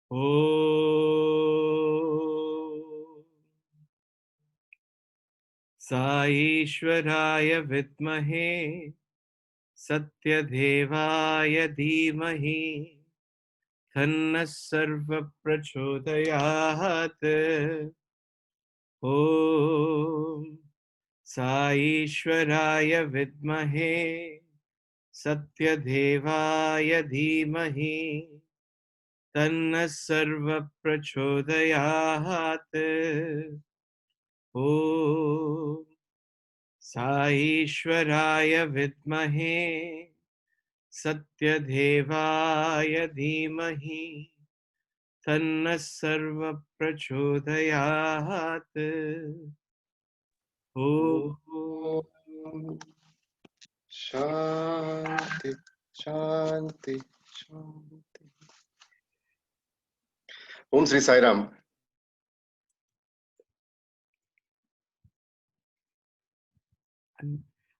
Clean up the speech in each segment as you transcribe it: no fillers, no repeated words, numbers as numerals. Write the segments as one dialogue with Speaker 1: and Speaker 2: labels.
Speaker 1: Om Sai Ishwaraya Vidmahe Sathya Devaya Dhimahi Thanna Sarva Prachodayat. Om Sai Ishwaraya Vidmahe Sathya Devaya Dhimahi Tanna Sarva Prachodayat. Om Sai Ishwaraya Vidmahe Satya Devaya Dhimahi Tanna Sarva Prachodayat. Om
Speaker 2: Shanti, Shanti, Shanti. Om Sri Sai Ram.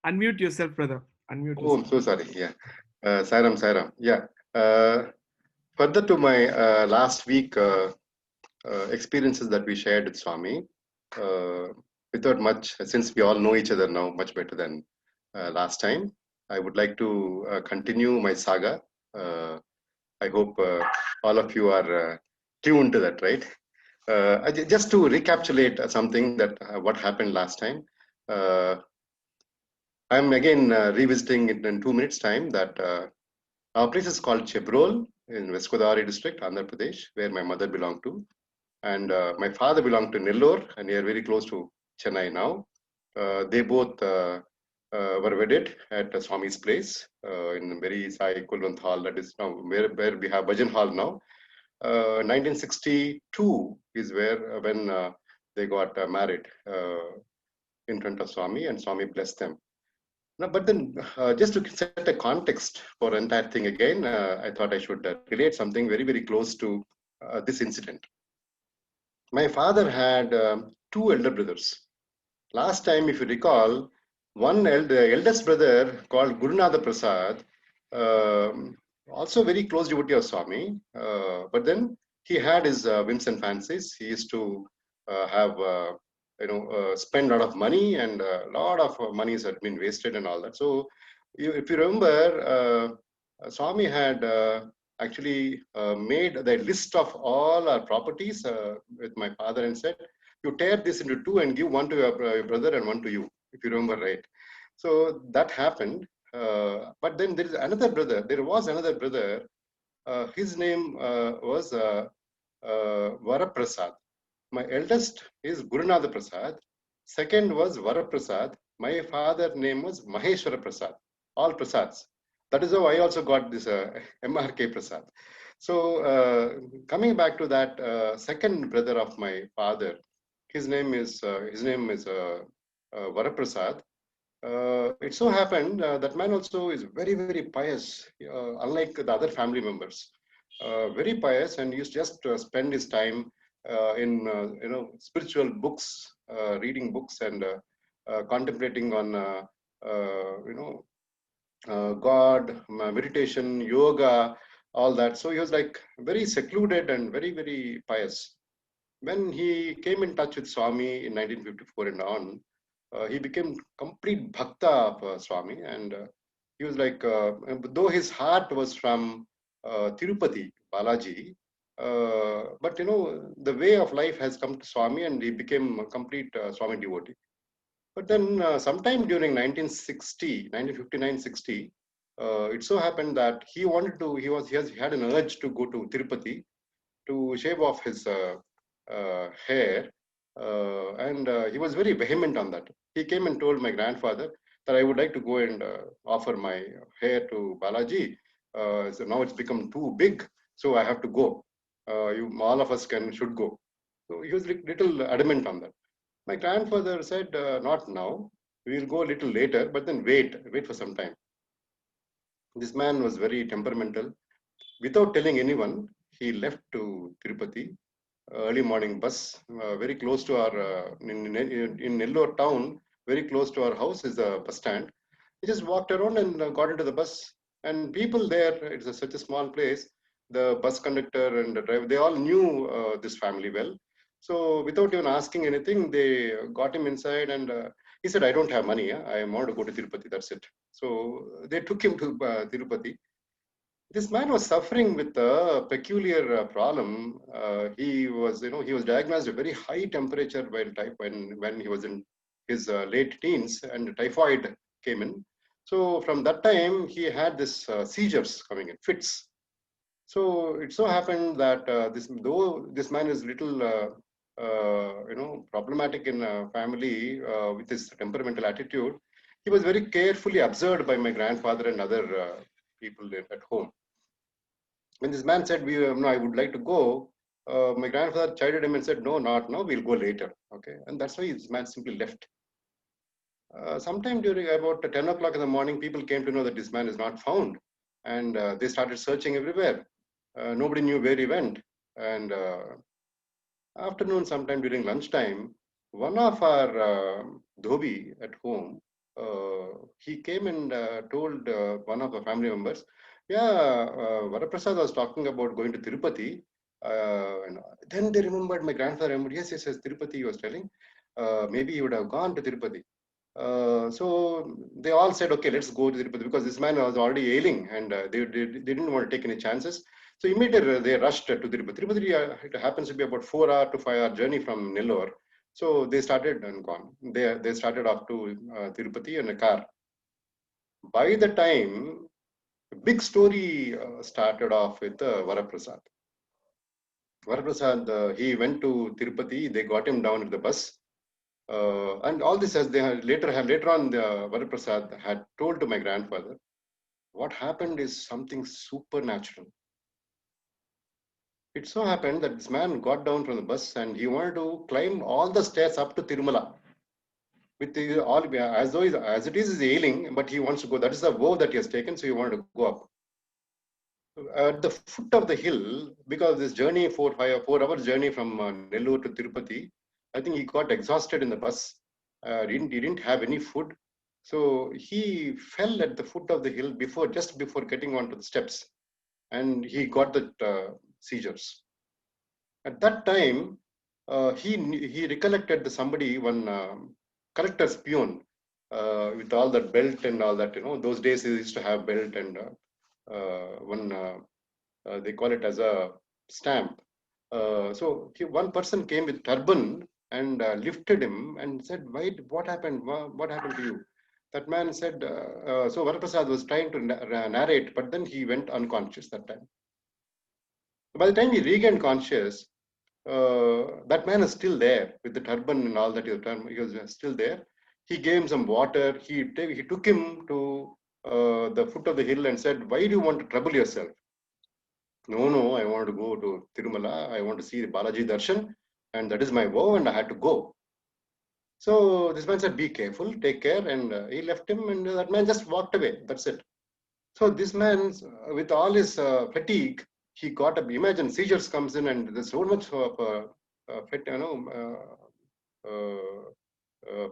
Speaker 1: Unmute yourself, brother. Unmute
Speaker 2: Oh, I'm
Speaker 1: yourself.
Speaker 2: so sorry. Yeah. Sai Ram, Sai Ram. Yeah. Further to my last week experiences that we shared with Swami, without much, since we all know each other now much better than last time, I would like to continue my saga. I hope all of you are tuned to that, right? Just to recapitulate something that what happened last time. I'm again revisiting it in 2 minutes time that our place is called Chebrol in West Godavari district, Andhra Pradesh, where my mother belonged to. And my father belonged to Nellore, and they are very close to Chennai now. They both were wedded at Swami's place in a very Sai Kulwant hall, that is now where we have Bhajan hall now. 1962 is where when they got married in front of Swami, and Swami blessed them. No, but then just to set a context for the entire thing again, I thought I should relate something very, very close to this incident. My father had two elder brothers. Last time, if you recall, eldest brother called Gurunatha Prasad, also very close devotee of Swami, but then he had his whims and fancies. He used to have spend a lot of money, and a lot of monies had been wasted and all that. So, if you remember, Swami had actually made the list of all our properties with my father and said, you tear this into two and give one to your brother and one to you, if you remember right. So that happened. But then there is another brother. There was another brother. His name was Varaprasad. My eldest is Gurunatha Prasad. Second was Varaprasad. My father name was Maheshwara Prasad. All Prasads. That is how I also got this MRK Prasad. So coming back to that second brother of my father, his name is Varaprasad. It so happened that man also is very, very pious, unlike the other family members. Very pious, and used just to spend his time in spiritual books, reading books, and contemplating on God, meditation, yoga, all that. So he was like very secluded and very, very pious. When he came in touch with Swami in 1954 and on, he became complete bhakta of Swami, and he was like, though his heart was from Tirupati, Balaji, but the way of life has come to Swami, and he became a complete Swami devotee. But then sometime during 1959-60, it so happened that he wanted to, he had an urge to go to Tirupati to shave off his hair, and he was very vehement on that. He came and told my grandfather that I would like to go and offer my hair to Balaji. So now it's become too big, so I have to go. All of us should go. So he was little adamant on that. My grandfather said, not now. We will go a little later, but then wait for some time. This man was very temperamental. Without telling anyone, he left to Tirupati, early morning bus, very close to our, in Nellore town, very close to our house is the bus stand. He just walked around and got into the bus. And people there, it's such a small place, the bus conductor and the driver, they all knew this family well. So without even asking anything, they got him inside, and he said, I don't have money. I want to go to Tirupati. That's it. So they took him to Tirupati. This man was suffering with a peculiar problem. He was diagnosed with very high temperature when he was in his late teens, and typhoid came in. So from that time, he had this seizures coming in, fits. So it so happened that though this man is little problematic in family with his temperamental attitude, he was very carefully observed by my grandfather and other people at home. When this man said, "No, I would like to go," my grandfather chided him and said, "No, not now. We'll go later." Okay, and that's why this man simply left. Sometime during about 10 o'clock in the morning, people came to know that this man is not found, and they started searching everywhere. Nobody knew where he went. And afternoon, sometime during lunchtime, one of our dhobi at home, he came and told one of the family members, "Yeah, Varaprasad was talking about going to Tirupati." Then they remembered, my grandfather remembered, yes, Tirupati he was telling. Maybe he would have gone to Tirupati. So they all said, okay, let's go to Tirupati, because this man was already ailing, and they didn't want to take any chances. So immediately they rushed to Tirupati. Tirupati it happens to be about 4 to 5 hour journey from Nellore. So they started and gone. They started off to Tirupati in a car. By the time, a big story started off with Varaprasad. Varaprasad, he went to Tirupati. They got him down at the bus. And all this, as they had later on, Varaprasad had told to my grandfather, what happened is something supernatural. It so happened that this man got down from the bus and he wanted to climb all the stairs up to Tirumala. With as it is ailing, but he wants to go. That is the vow that he has taken, so he wanted to go up. At the foot of the hill, because this journey, 4 hours journey from Nellore to Tirupati, I think he got exhausted in the bus. He didn't have any food. So he fell at the foot of the hill just before getting onto the steps. And he got the seizures. At that time, he recollected one collector's peon with all that belt and all that. Those days he used to have belt and they call it as a stamp. So one person came with turban and lifted him and said, what happened? What happened to you? That man said, so Varaprasad was trying to narrate, but then he went unconscious that time. By the time he regained conscious, that man is still there with the turban and all that. He was still there. He gave him some water. He took him to the foot of the hill and said, why do you want to trouble yourself? No, I want to go to Tirumala. I want to see the Balaji Darshan, and that is my vow, and I had to go. So this man said, be careful, take care, and he left him, and that man just walked away. That's it. So this man, with all his fatigue, he got up. Imagine seizures comes in, and there's so much of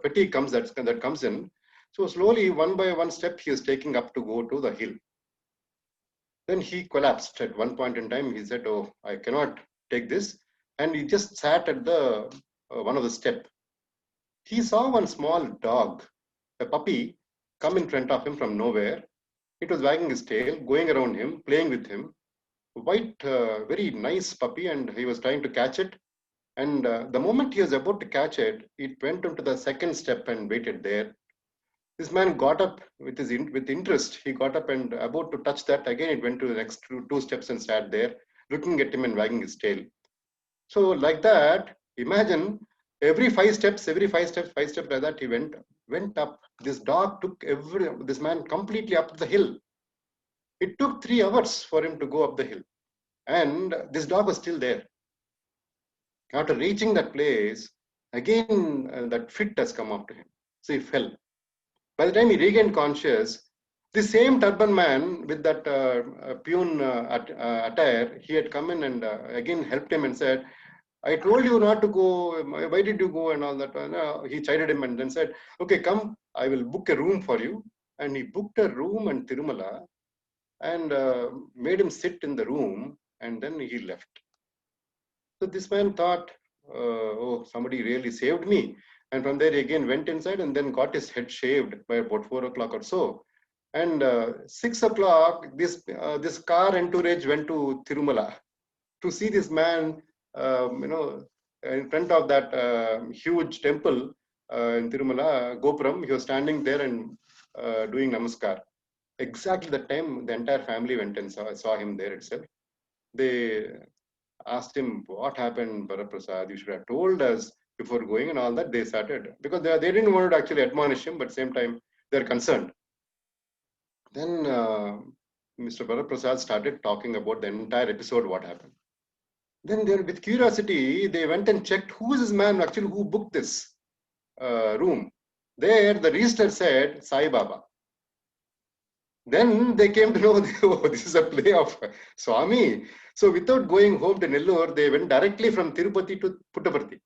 Speaker 2: fatigue that comes in. So slowly, one by one step, he is taking up to go to the hill. Then he collapsed at one point in time. He said, "Oh, I cannot take this," and he just sat at the one of the step. He saw one small dog, a puppy, come in front of him from nowhere. It was wagging his tail, going around him, playing with him. White, very nice puppy, and he was trying to catch it. And the moment he was about to catch it, it went into the second step and waited there. This man got up with interest. He got up and about to touch that. Again, it went to the next two steps and sat there, looking at him and wagging his tail. So like that, imagine every 5 steps like that, he went up. This dog took this man completely up the hill. It took 3 hours for him to go up the hill. And this dog was still there. After reaching that place, again, that fit has come up to him. So he fell. By the time he regained conscious, the same turban man with that peon attire, he had come in and again helped him and said, I told you not to go. Why did you go and all that? He chided him and then said, okay, come, I will book a room for you. And he booked a room in Tirumala and made him sit in the room. and then he left. So this man thought, oh, somebody really saved me. And from there, he again went inside and then got his head shaved by about 4 o'clock or so. And 6 o'clock, this car entourage went to Tirumala to see this man, in front of that huge temple in Tirumala, Gopuram. He was standing there and doing namaskar. Exactly the time, the entire family went and saw him there itself. They asked him, what happened, Prasad? You should have told us before going and all that. They started, because they didn't want to actually admonish him, but same time, they're concerned. Then Mr. Prasad started talking about the entire episode, what happened. Then they, with curiosity, they went and checked who is this man actually who booked this room. There, the register said Sai Baba. Then they came to know, oh, this is a play of Swami. So without going home to Nellore, they went directly from Tirupati to Puttaparthi.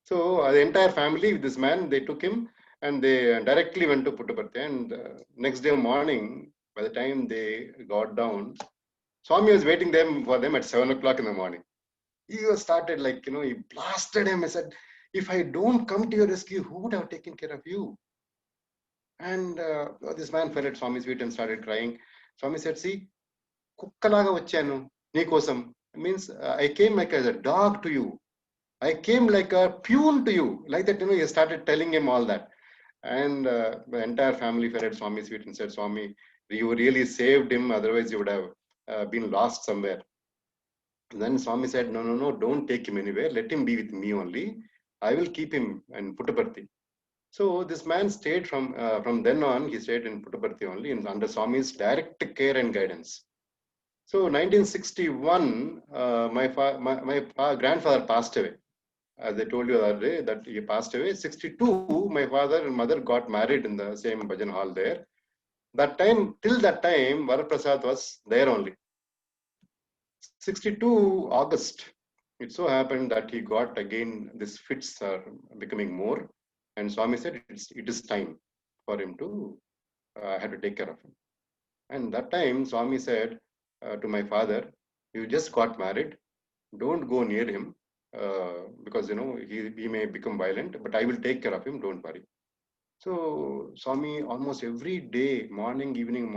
Speaker 2: So the entire family with this man, they took him and they directly went to Puttaparthi. And next day morning, by the time they got down, Swami was waiting for them at 7 o'clock in the morning. He was started like, he blasted him. He said, if I don't come to your rescue, who would have taken care of you? And this man fell at Swami's feet and started crying. Swami said, see, kukkalaga vachanu, nee kosam. Means I came like as a dog to you. I came like a peon to you. Like that, he started telling him all that. And the entire family fell at Swami's feet and said, Swami, you really saved him. Otherwise, you would have been lost somewhere. And then Swami said, no, don't take him anywhere. Let him be with me only. I will keep him in Puttaparthi. So this man stayed from then on, he stayed in Puttaparthi only under Swami's direct care and guidance. So 1961, my grandfather passed away. As I told you the other day that he passed away. 62, my father and mother got married in the same bhajan hall there. Till that time, Varaprasad was there only. 62 August, it so happened that he got again, this fits are becoming more. And Swami said, it is time for him to, I had to take care of him. And that time, Swami said to my father, you just got married, don't go near him because, he may become violent, but I will take care of him, don't worry. So Swami, almost every day, morning, evening,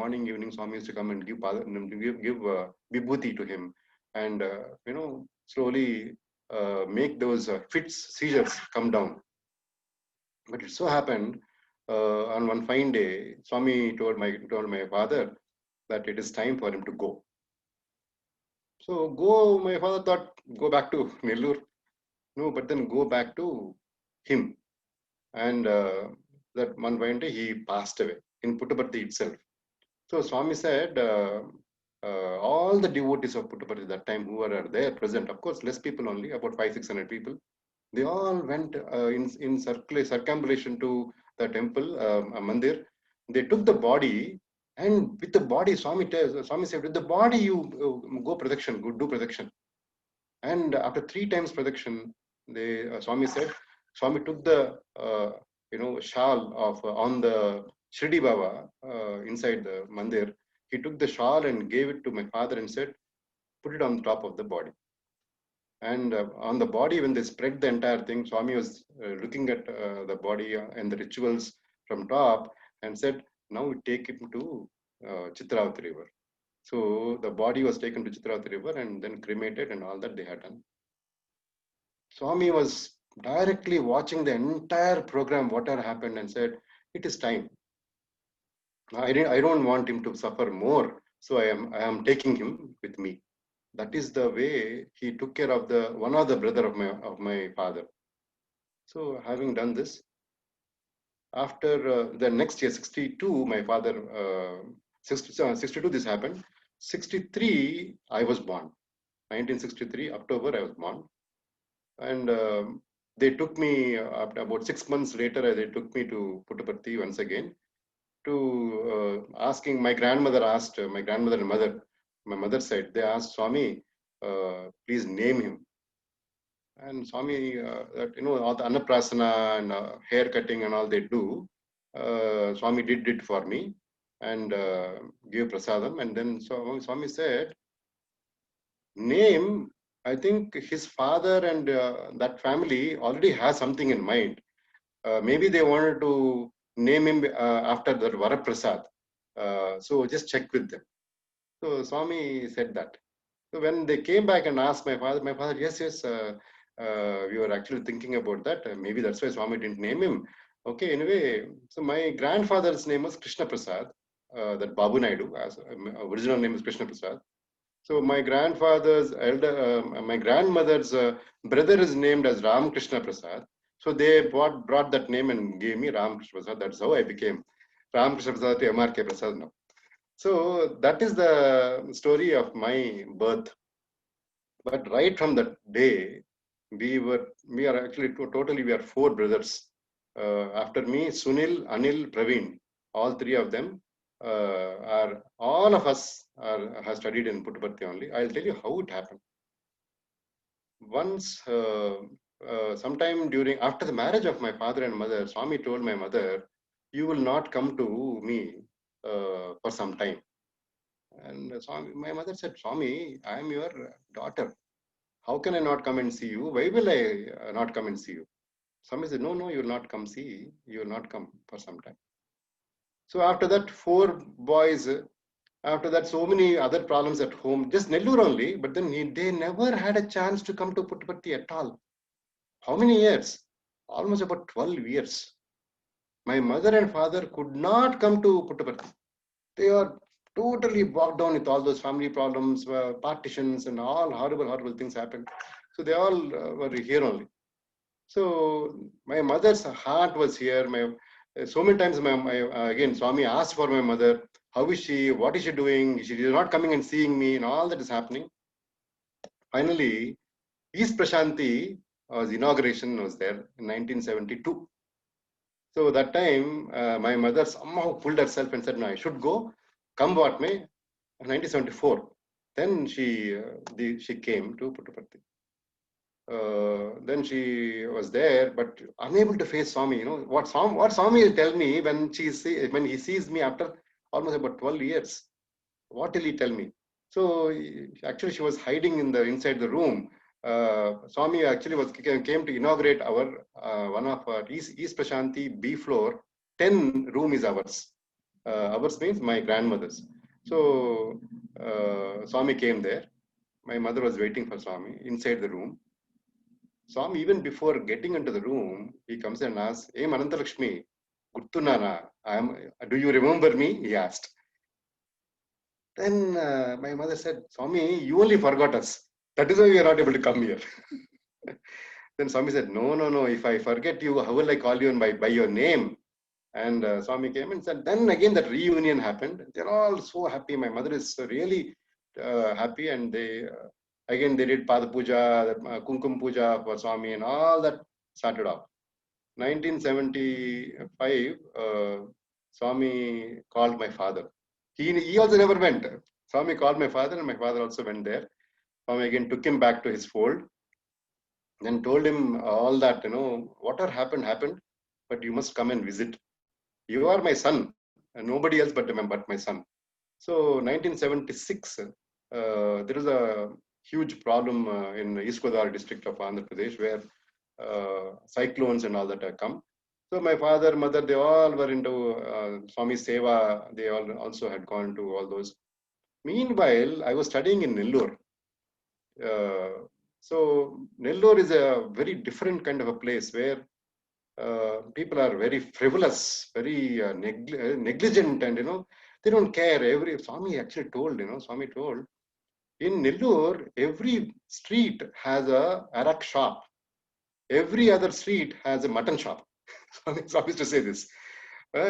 Speaker 2: Swami used to come and give vibhuti to him. And, slowly make those fits, seizures come down. But it so happened on one fine day, Swami told my father that it is time for him to go. So my father thought, go back to Nellore. No, but then go back to him. And that one fine day he passed away in Puttaparthi itself. So Swami said, all the devotees of Puttaparthi that time who were there present, of course, less people only, about 500-600 people, they all went in circumambulation to the temple, mandir. They took the body, and with the body, Swami said, with the body you go do protection. And after 3 times protection, Swami said, Swami took the shawl of on the Shirdi Baba inside the mandir. He took the shawl and gave it to my father and said, put it on top of the body. And on the body, when they spread the entire thing, Swami was looking at the body and the rituals from top and said, now we take him to Chitravati river. So the body was taken to Chitravati river and then cremated and all that they had done. Swami was directly watching the entire program, what had happened, and said, it is time. I don't want him to suffer more. So I am taking him with me. That is the way he took care of one of the brother of my father. So having done this, after the next year, 62, my father, 62 this happened. 63, I was born. 1963, October, I was born. And they took me, about 6 months later, they took me to Puttaparthi once again to asking, my grandmother asked, my grandmother and mother, my mother's side, they asked Swami, please name him. And Swami, all the Annaprasana and hair cutting and all they do, Swami did it for me and gave prasadam. And then Swami said, name, I think his father and that family already has something in mind. Maybe they wanted to name him after the Varaprasad. So just check with them. So Swami said that. So when they came back and asked my father, yes, we were actually thinking about that. Maybe that's why Swami didn't name him. Okay, anyway, so my grandfather's name was Krishna Prasad, that Babu Naidu, as original name is Krishna Prasad. So my my grandmother's brother is named as Ramakrishna Prasad. So they brought that name and gave me Ramakrishna Prasad. That's how I became Ramakrishna Prasad to MRK Prasad now. So that is the story of my birth. But right from that day, we are actually totally, we are four brothers. After me, Sunil, Anil, Praveen, all three of them all of us have studied in Puttaparthi only. I'll tell you how it happened. Once, sometime after the marriage of my father and mother, Swami told my mother, "You will not come to me for some time." And my mother said, "Swami, I am your daughter. How can I not come and see you? Why will I not come and see you?" Swami said, "No, you will not come see. You will not come for some time." So after that, four boys. After that, so many other problems at home. Just Nellore only, but then they never had a chance to come to Puttaparthi at all. How many years? Almost about 12 years. My mother and father could not come to Puttaparthi. They are totally bogged down with all those family problems, partitions, and all horrible things happened. So they all were here only. So my mother's heart was here. So many times, again, Swami asked for my mother, how is she? What is she doing? She is not coming and seeing me, and all that is happening. Finally, East Prasanthi inauguration was there in 1972. So that time, my mother somehow pulled herself and said, "No, I should go. Come what may." 1974. Then she came to Puttaparthi. Then she was there, but unable to face Swami. You know what Swami will tell me when when he sees me after almost about 12 years. What will he tell me? So actually, she was hiding inside the room. Swami actually came to inaugurate our one of our East Prashanti B floor. 10 room is ours. Ours means my grandmother's. So Swami came there. My mother was waiting for Swami inside the room. Swami, even before getting into the room, he comes and asks, "Hey, Manantalakshmi, Guttunana, do you remember me?" He asked. Then my mother said, "Swami, you only forgot us. That is why we are not able to come here." Then Swami said, No. If I forget you, how will I call you by your name?" And Swami came and said, then again that reunion happened. They're all so happy. My mother is really happy, and they did Pada Puja, Kumkum Puja for Swami, and all that started off. 1975, Swami called my father. He also never went. Swami called my father, and my father also went there. Swami again took him back to his fold, then told him all that, whatever happened, but you must come and visit. You are my son, and nobody else but my son. So 1976, there is a huge problem in East Godavari district of Andhra Pradesh, where cyclones and all that have come. So my father, mother, they all were into Swami Seva. They all also had gone to all those. Meanwhile, I was studying in Nellore. So Nellore is a very different kind of a place where people are very frivolous, very negligent, and they don't care. Swami actually told, Swami told, in Nellore, every street has a arak shop. Every other street has a mutton shop. Swami used to say this.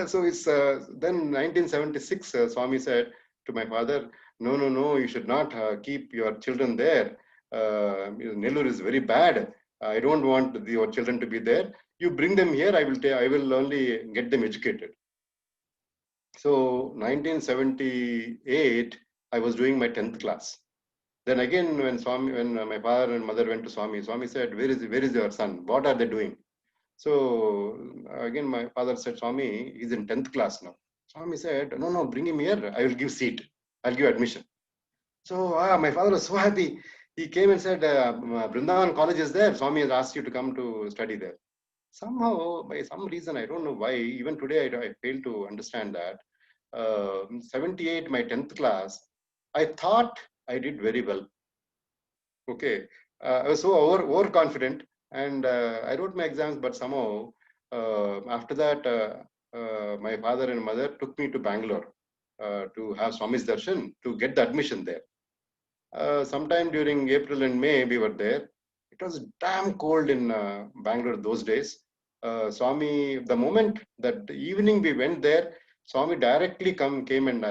Speaker 2: So it's then 1976. Swami said to my father, "No, you should not keep your children there. Nellore is very bad. I don't want your children to be there. You bring them here. I will only get them educated." So 1978, I was doing my 10th class. Then again, when my father and mother went to Swami said, where is your son? What are they doing?" So again, my father said, "Swami, he's in 10th class now." Swami said, No, bring him here. I will give seat. I'll give admission. So my father was so happy. He came and said, Brindavan College is there. Swami has asked you to come to study there. Somehow, by some reason, I don't know why, even today I fail to understand that. 78, my 10th class, I thought I did very well. Okay. I was so overconfident, and I wrote my exams, but somehow after that, my father and mother took me to Bangalore to have Swami's darshan to get the admission there. Sometime during April and May, we were there. It was damn cold in Bangalore those days. Swami, the moment that evening we went there, Swami directly came and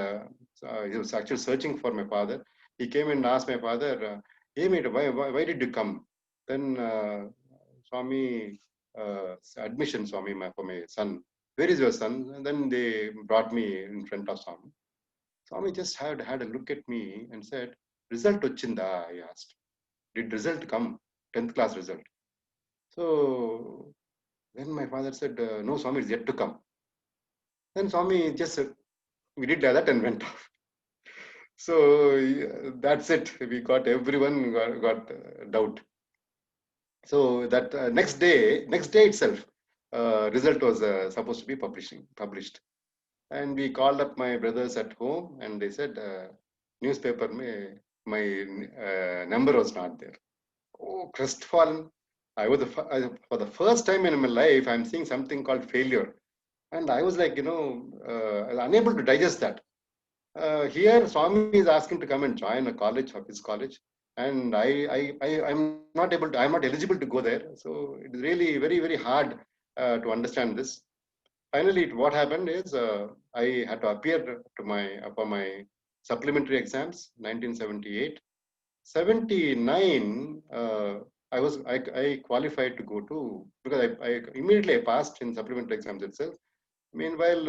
Speaker 2: he was actually searching for my father. He came and asked my father, "Hey mate, why did you come?" Then Swami, admission Swami for my son. Where is your son? And then they brought me in front of Swami. Swami just had a look at me and said, "Result ochinda?" I asked. Did result come? 10th class result. So then my father said, "No, Swami is yet to come." Then Swami just we did like that and went off. So that's it. We got everyone got doubt. So that next day itself, result was supposed to be published. And we called up my brothers at home, and they said, newspaper, my number was not there. Oh, crestfallen. For the first time in my life, I'm seeing something called failure. And I was like, unable to digest that. Here, Swami is asking to come and join a college, of his college. And I'm not eligible to go there. So it is really very, very hard to understand this. Finally, what happened is I had to appear for my supplementary exams, 1978. 79, I qualified to go to, because I immediately I passed in supplementary exams itself. Meanwhile,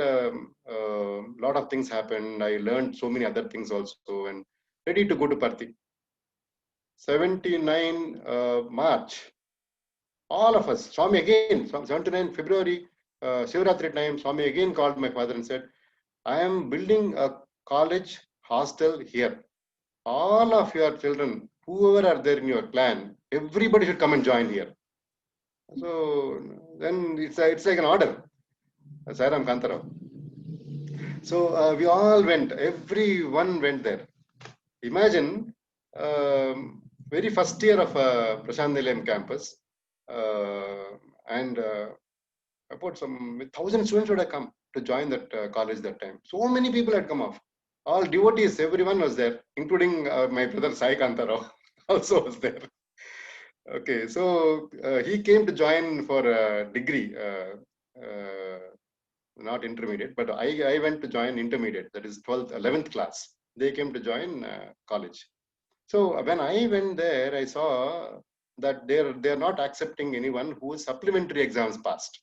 Speaker 2: lot of things happened. I learned so many other things also, and ready to go to Parthi. 79 March, all of us, Swami again, 79 February, Shivaratri time, Swami again called my father and said, "I am building a college hostel here. All of your children, whoever are there in your clan, everybody should come and join here." So then it's like an order. Sairam Kantarao. So we all went, everyone went there. Imagine, very first year of Prasanthi Nilayam campus, and about some 1,000 students would have come to join that college that time. So many people had come off. All devotees, everyone was there, including my brother Sai Kantarao also was there. Okay, so he came to join for a degree, not intermediate, but I went to join intermediate, that is 12th, 11th class. They came to join college. So when I went there, I saw that they're not accepting anyone who is supplementary exams passed.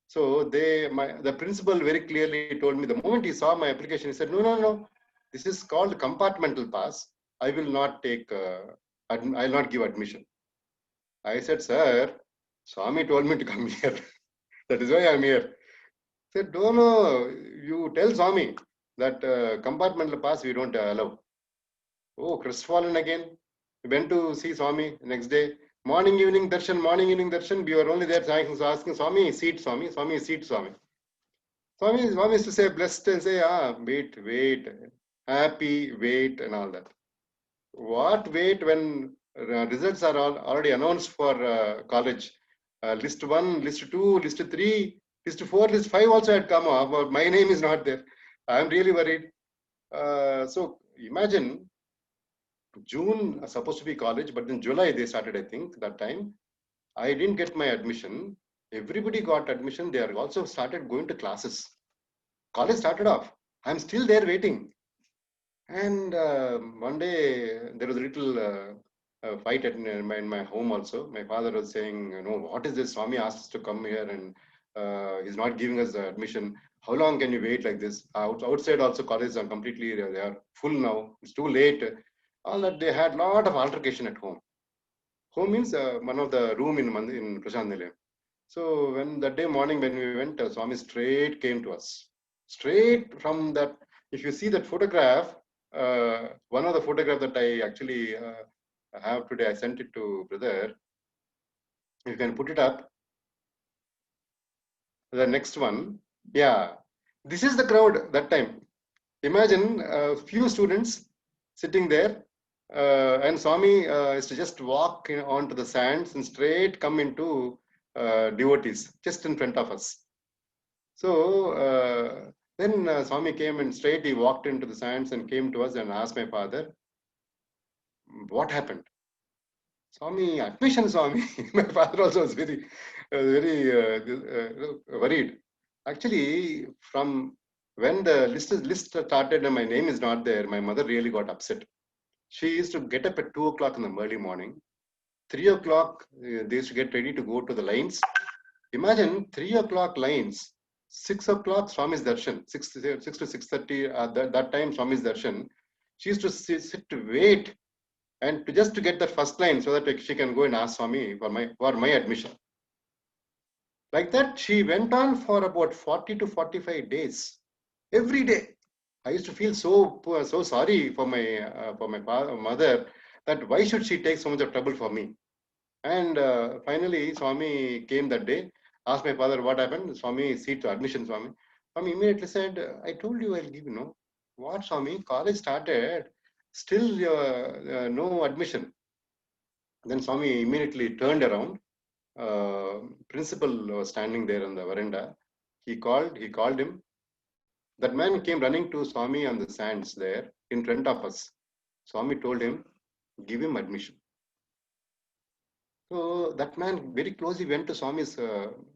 Speaker 2: So the principal very clearly told me, the moment he saw my application, he said, no, this is called compartmental pass. I will not take, I'll not give admission. I said, "Sir, Swami told me to come here. That is why I'm here." He said, "No, you tell Swami that compartmental pass we don't allow." Oh, crestfallen again. We went to see Swami next day. Morning, evening darshan. We were only there asking Swami, seat, Swami, Swami, seat, Swami. Swami used to say, blessed, and say, wait, happy, wait, and all that. What wait when results are already announced for college? List 1, list 2, list 3, list 4, list 5 also had come up, but my name is not there. I'm really worried. So imagine, June supposed to be college, but in July they started, I think, that time. I didn't get my admission. Everybody got admission. They are also started going to classes. College started off. I'm still there waiting. And one day there was a little fight in my home also. My father was saying, what is this? Swami asked us to come here and he's not giving us the admission. How long can you wait like this? Outside also colleges are completely, they are full now. It's too late. All that, they had lot of altercation at home. Home means one of the room in Prasanthi Nilayam. So when that day morning when we went, Swami straight came to us. Straight from that, if you see that photograph, One of the photographs that I actually have today, I sent it to brother. You can put it up. The next one. Yeah. This is the crowd that time. Imagine a few students sitting there, and Swami is to just walk onto the sands and straight come into devotees just in front of us. So then Swami came and straight he walked into the sands and came to us and asked my father, what happened? Swami, admission, Swami. My father also was very worried. Actually, from when the list started and my name is not there, my mother really got upset. She used to get up at 2 o'clock in the early morning. 3 o'clock, they used to get ready to go to the lines. Imagine 3 o'clock lines, 6 o'clock Swami's darshan, 6 to 6:30. That time Swami's darshan. She used to sit to wait and just to get the first line so that she can go and ask Swami for my admission. Like that, she went on for about 40 to 45 days, every day. I used to feel so sorry for my mother, that why should she take so much of trouble for me? And finally, Swami came that day, asked my father what happened. Swami, seat to admission, Swami. Swami immediately said, I told you I'll give you, no. What, Swami? College started, still no admission. Then Swami immediately turned around. Principal was standing there on the veranda. He called him. That man came running to Swami on the sands there in front of us. Swami told him, give him admission. So that man very closely went to Swami's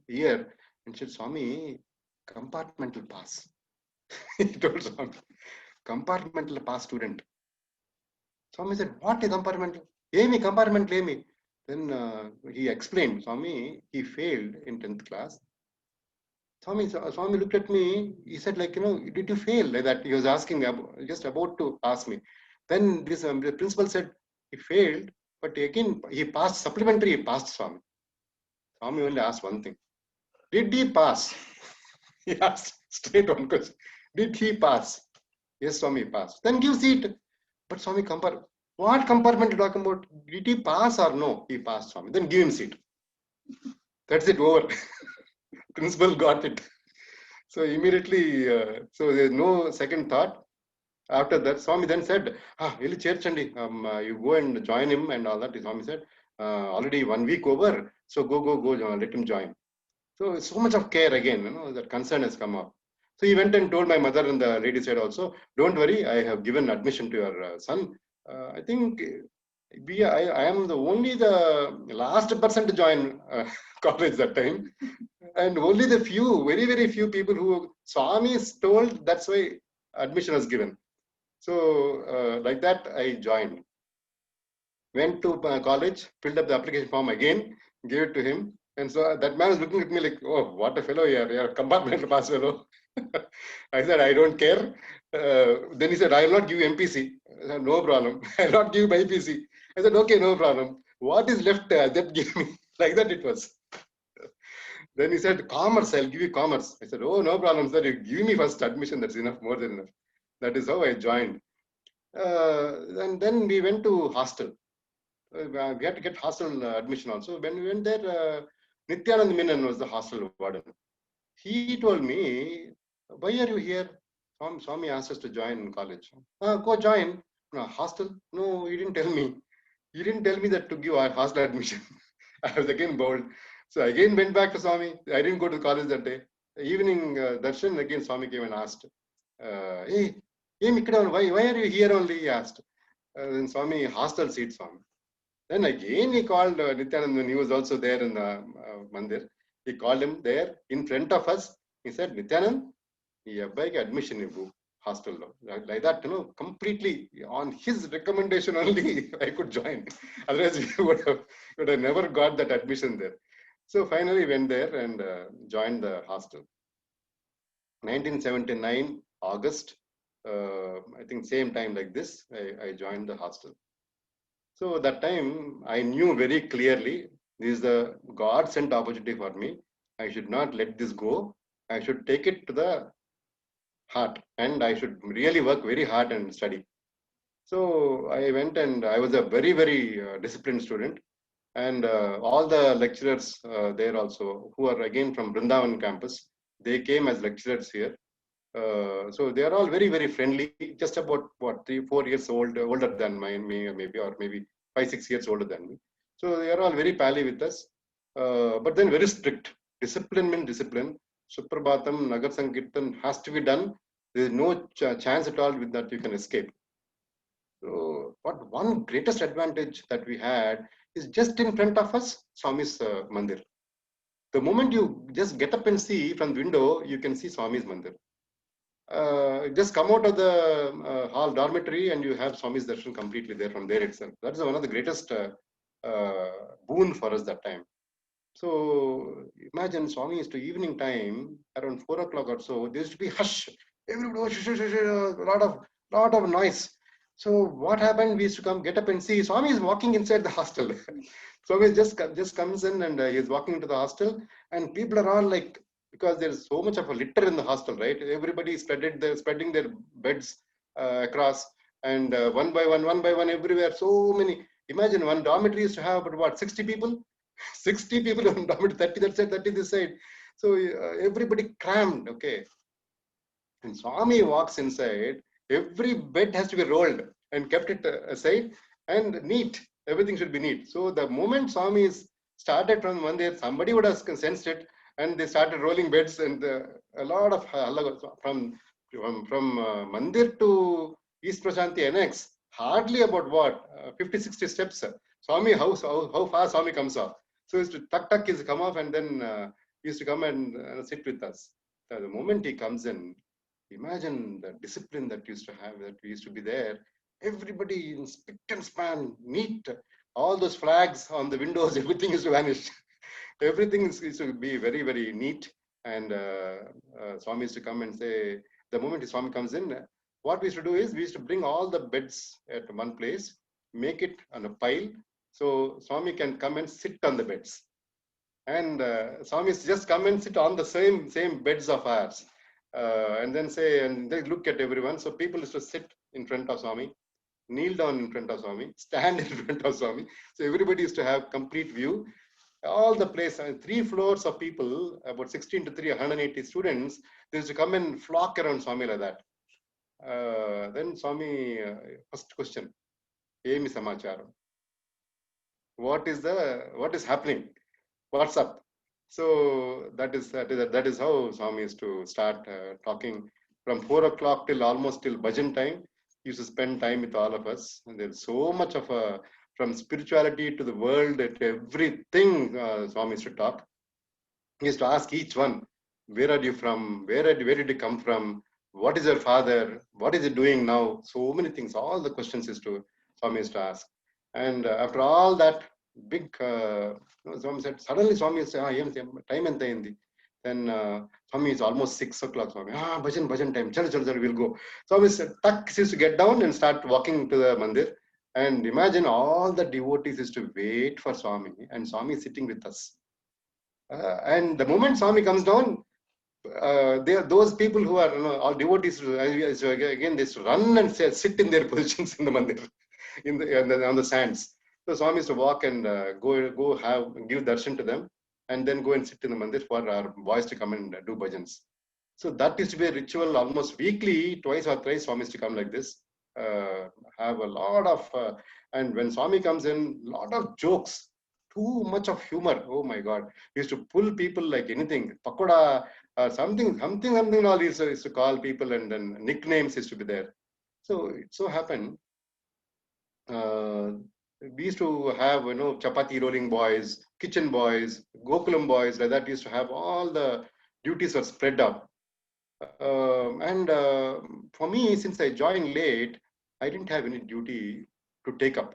Speaker 2: ear and said, Swami, compartmental pass. He told Swami, compartmental pass student. Swami said, what is compartmental? Amy, compartmental, Amy. Then he explained, Swami, he failed in 10th class. Swami looked at me. He said, like, did you fail? Like that. He was asking me, just about to ask me. Then this the principal said, he failed, but again, he passed, supplementary, he passed, Swami. Swami only asked one thing. Did he pass? He asked straight one question. Did he pass? Yes, Swami, passed. Then give seat. But Swami, what compartment are you talking about? Did he pass or no? He passed, Swami. Then give him seat. That's it, over. Principal got it. So immediately, so there's no second thought. After that, Swami then said, Ili Cherchandi, you go and join him and all that. Swami said, already 1 week over, so go, let him join. So much of care again, that concern has come up. So he went and told my mother and the lady said also, don't worry, I have given admission to your son. I think I am the last person to join college that time. And only the few, very, very few people who Swami is told, that's why admission was given. So like that, I joined. Went to college, filled up the application form again, gave it to him. And so that man was looking at me like, oh, what a fellow you are. You're a compartmental pass fellow. I said, I don't care. Then he said, I will not give you MPC. I said, no problem. I will not give you my PC. I said, okay, no problem. What is left, that give me. Like that it was. Then he said, commerce, I'll give you commerce. I said, oh, no problem, sir. You give me first admission. That's enough, more than enough. That is how I joined. And then we went to hostel. We had to get hostel admission also. When we went there, Nityanand Menon was the hostel warden. He told me, why are you here? Swami asked us to join college. Go join. No, hostel? No, he didn't tell me. He didn't tell me that to give a hostel admission. I was again bold. So I again went back to Swami. I didn't go to college that day. Evening darshan, again Swami came and asked, hey, why are you here only? He asked. Then Swami, hostel seat, Swami. Then again he called Nityanand. He was also there in the mandir. He called him there in front of us. He said, Nityanand, you have admission in hostel. Like that, completely on his recommendation only, I could join. Otherwise, we would have never got that admission there. So finally went there and joined the hostel. 1979, August, I think same time like this, I joined the hostel. So that time I knew very clearly, this is the God sent opportunity for me. I should not let this go. I should take it to the heart and I should really work very hard and study. So I went, and I was a very, very disciplined student. And all the lecturers there also, who are again from Vrindavan campus, they came as lecturers here. So they are all very, very friendly, just about what, 3-4 years older than me, or maybe 5-6 years older than me. So they are all very pally with us, but then very strict. Discipline means discipline. Suprabhatam, Nagar Sankirtan has to be done. There is no chance at all with that you can escape. So, what one greatest advantage that we had is just in front of us, Swami's mandir. The moment you just get up and see from the window, you can see Swami's mandir. Just come out of the hall dormitory and you have Swami's darshan completely there from there itself. That's one of the greatest boon for us that time. So imagine Swami is to evening time around 4 o'clock or so. There used to be hush. Everybody, a lot of noise. So what happened? We used to come, get up and see Swami is walking inside the hostel. Swami just comes in and he is walking into the hostel, and people are all like, because there is so much of a litter in the hostel, right? Everybody is spreading their beds across, and one by one, everywhere. So many. Imagine one dormitory used to have about what, 60 people. 60 people on dormitory, 30 that side, 30 this side. So everybody crammed, okay. And Swami walks inside, every bed has to be rolled and kept it aside and neat. Everything should be neat. So the moment Swami is started from Mandir, somebody would have sensed it, and they started rolling beds, and a lot of from Mandir to East Prasanthi Annex, hardly about what, 50-60 steps. Swami, how far Swami comes off. So he used to tuck his come off, and then he used to come and sit with us. So the moment he comes in, imagine the discipline that used to have, that we used to be there. Everybody in spick and span, neat. All those flags on the windows, everything is to vanish. Everything is to be very, very neat. And Swami used to come and say, the moment Swami comes in, what we used to do is we used to bring all the beds at one place, make it on a pile, so Swami can come and sit on the beds. And Swami just come and sit on the same beds of ours. And then say, and they look at everyone. So people used to sit in front of Swami, kneel down in front of Swami, stand in front of Swami. So everybody used to have complete view. All the place, 3 floors of people, about 16 to 180 students, they used to come and flock around Swami like that. Then Swami, first question, Emi Samacharam. What is happening? What's up? So that is how Swami used to start talking from 4 o'clock till almost till bhajan time. He used to spend time with all of us, and there's so much of from spirituality to the world, to everything Swami used to talk. He used to ask each one, where are you from? Where did you come from? What is your father? What is he doing now? So many things. All the questions Swami used to ask. And after all that big, Swami said, suddenly Swami said, time and time. Then Swami is almost 6 o'clock. Swami, bhajan time. Chal, we'll go. Swami said, used to get down and start walking to the mandir. And imagine all the devotees used to wait for Swami, and Swami is sitting with us. And the moment Swami comes down, those people who are all devotees, again they run and sit in their positions in the mandir, on the sands. So Swami used to walk and give darshan to them, and then go and sit in the mandir for our boys to come and do bhajans. So that used to be a ritual almost weekly, twice or thrice Swami used to come like this. Have a lot of, and when Swami comes in, lot of jokes, too much of humor. Oh my God. He used to pull people like anything. Pakoda, something, all he used to call people, and then nicknames used to be there. So it so happened, we used to have, chapati rolling boys, kitchen boys, Gokulam boys, like that. Used to have all the duties were spread up. And for me, since I joined late, I didn't have any duty to take up.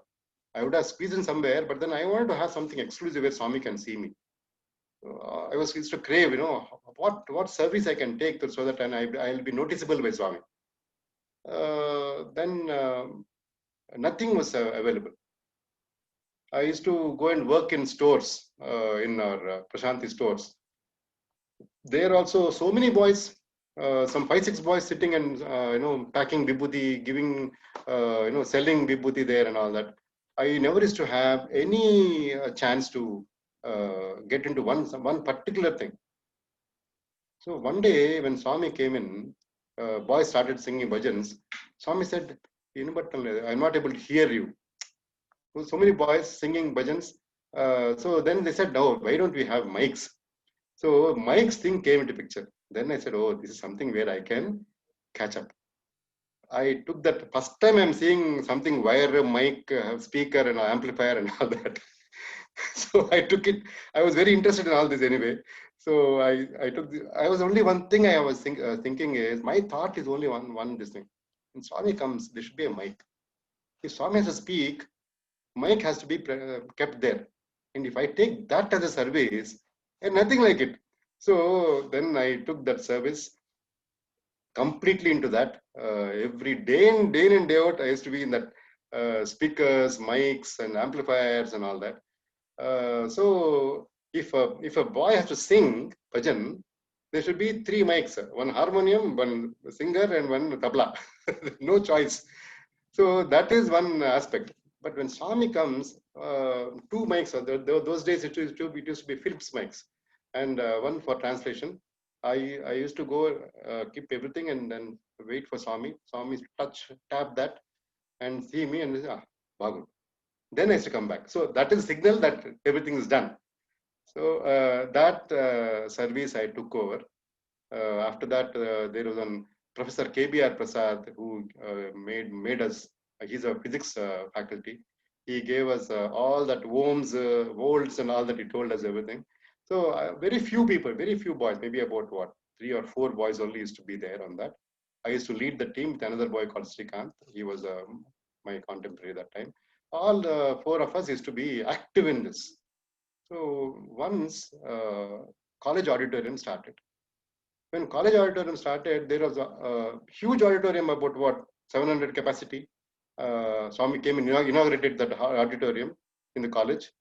Speaker 2: I would have squeezed in somewhere, but then I wanted to have something exclusive where Swami can see me. I was used to crave, what service I can take so that I'll be noticeable by Swami. Then nothing was available. I used to go and work in stores, in our Prasanthi stores. There also so many boys, some 5-6 boys sitting and packing vibhuti, giving selling vibhuti there and all that. I never used to have any chance to get into one particular thing. So one day when Swami came in, boys started singing bhajans. Swami said, but I'm not able to hear you. So many boys singing bhajans. So then they said, no, why don't we have mics? So mics thing came into picture. Then I said, oh, this is something where I can catch up. I took that first time I'm seeing something wire, mic, speaker and amplifier and all that. So I took it. I was very interested in all this anyway. So I took. I was only one thing I was thinking is my thought is only one this thing. When Swami comes, there should be a mic. If Swami has to speak, mic has to be kept there. And if I take that as a service, and nothing like it. So then I took that service completely into that. Every day in day out, I used to be in that speakers, mics, and amplifiers and all that. So if a boy has to sing bhajan, there should be 3 mics: one harmonium, one singer, and one tabla. No choice. So that is one aspect. But when Swami comes, 2 mics. Those days it used to be Philips mics, and one for translation. I used to go keep everything and then wait for Swami. Swami tap that, and see me and say, Bhagu. Then I used to come back. So that is signal that everything is done. So that service I took over. After that, there was one Professor KBR Prasad who made us. He's a physics faculty. He gave us all that ohms, volts, and all that. He told us everything. So very few people, very few boys, maybe about 3 or 4 boys only used to be there on that. I used to lead the team with another boy called Srikanth. He was my contemporary that time. All 4 of us used to be active in this. So once college auditorium started. When college auditorium started, there was a huge auditorium about 700 capacity. Swami came and inaugurated that auditorium in the college.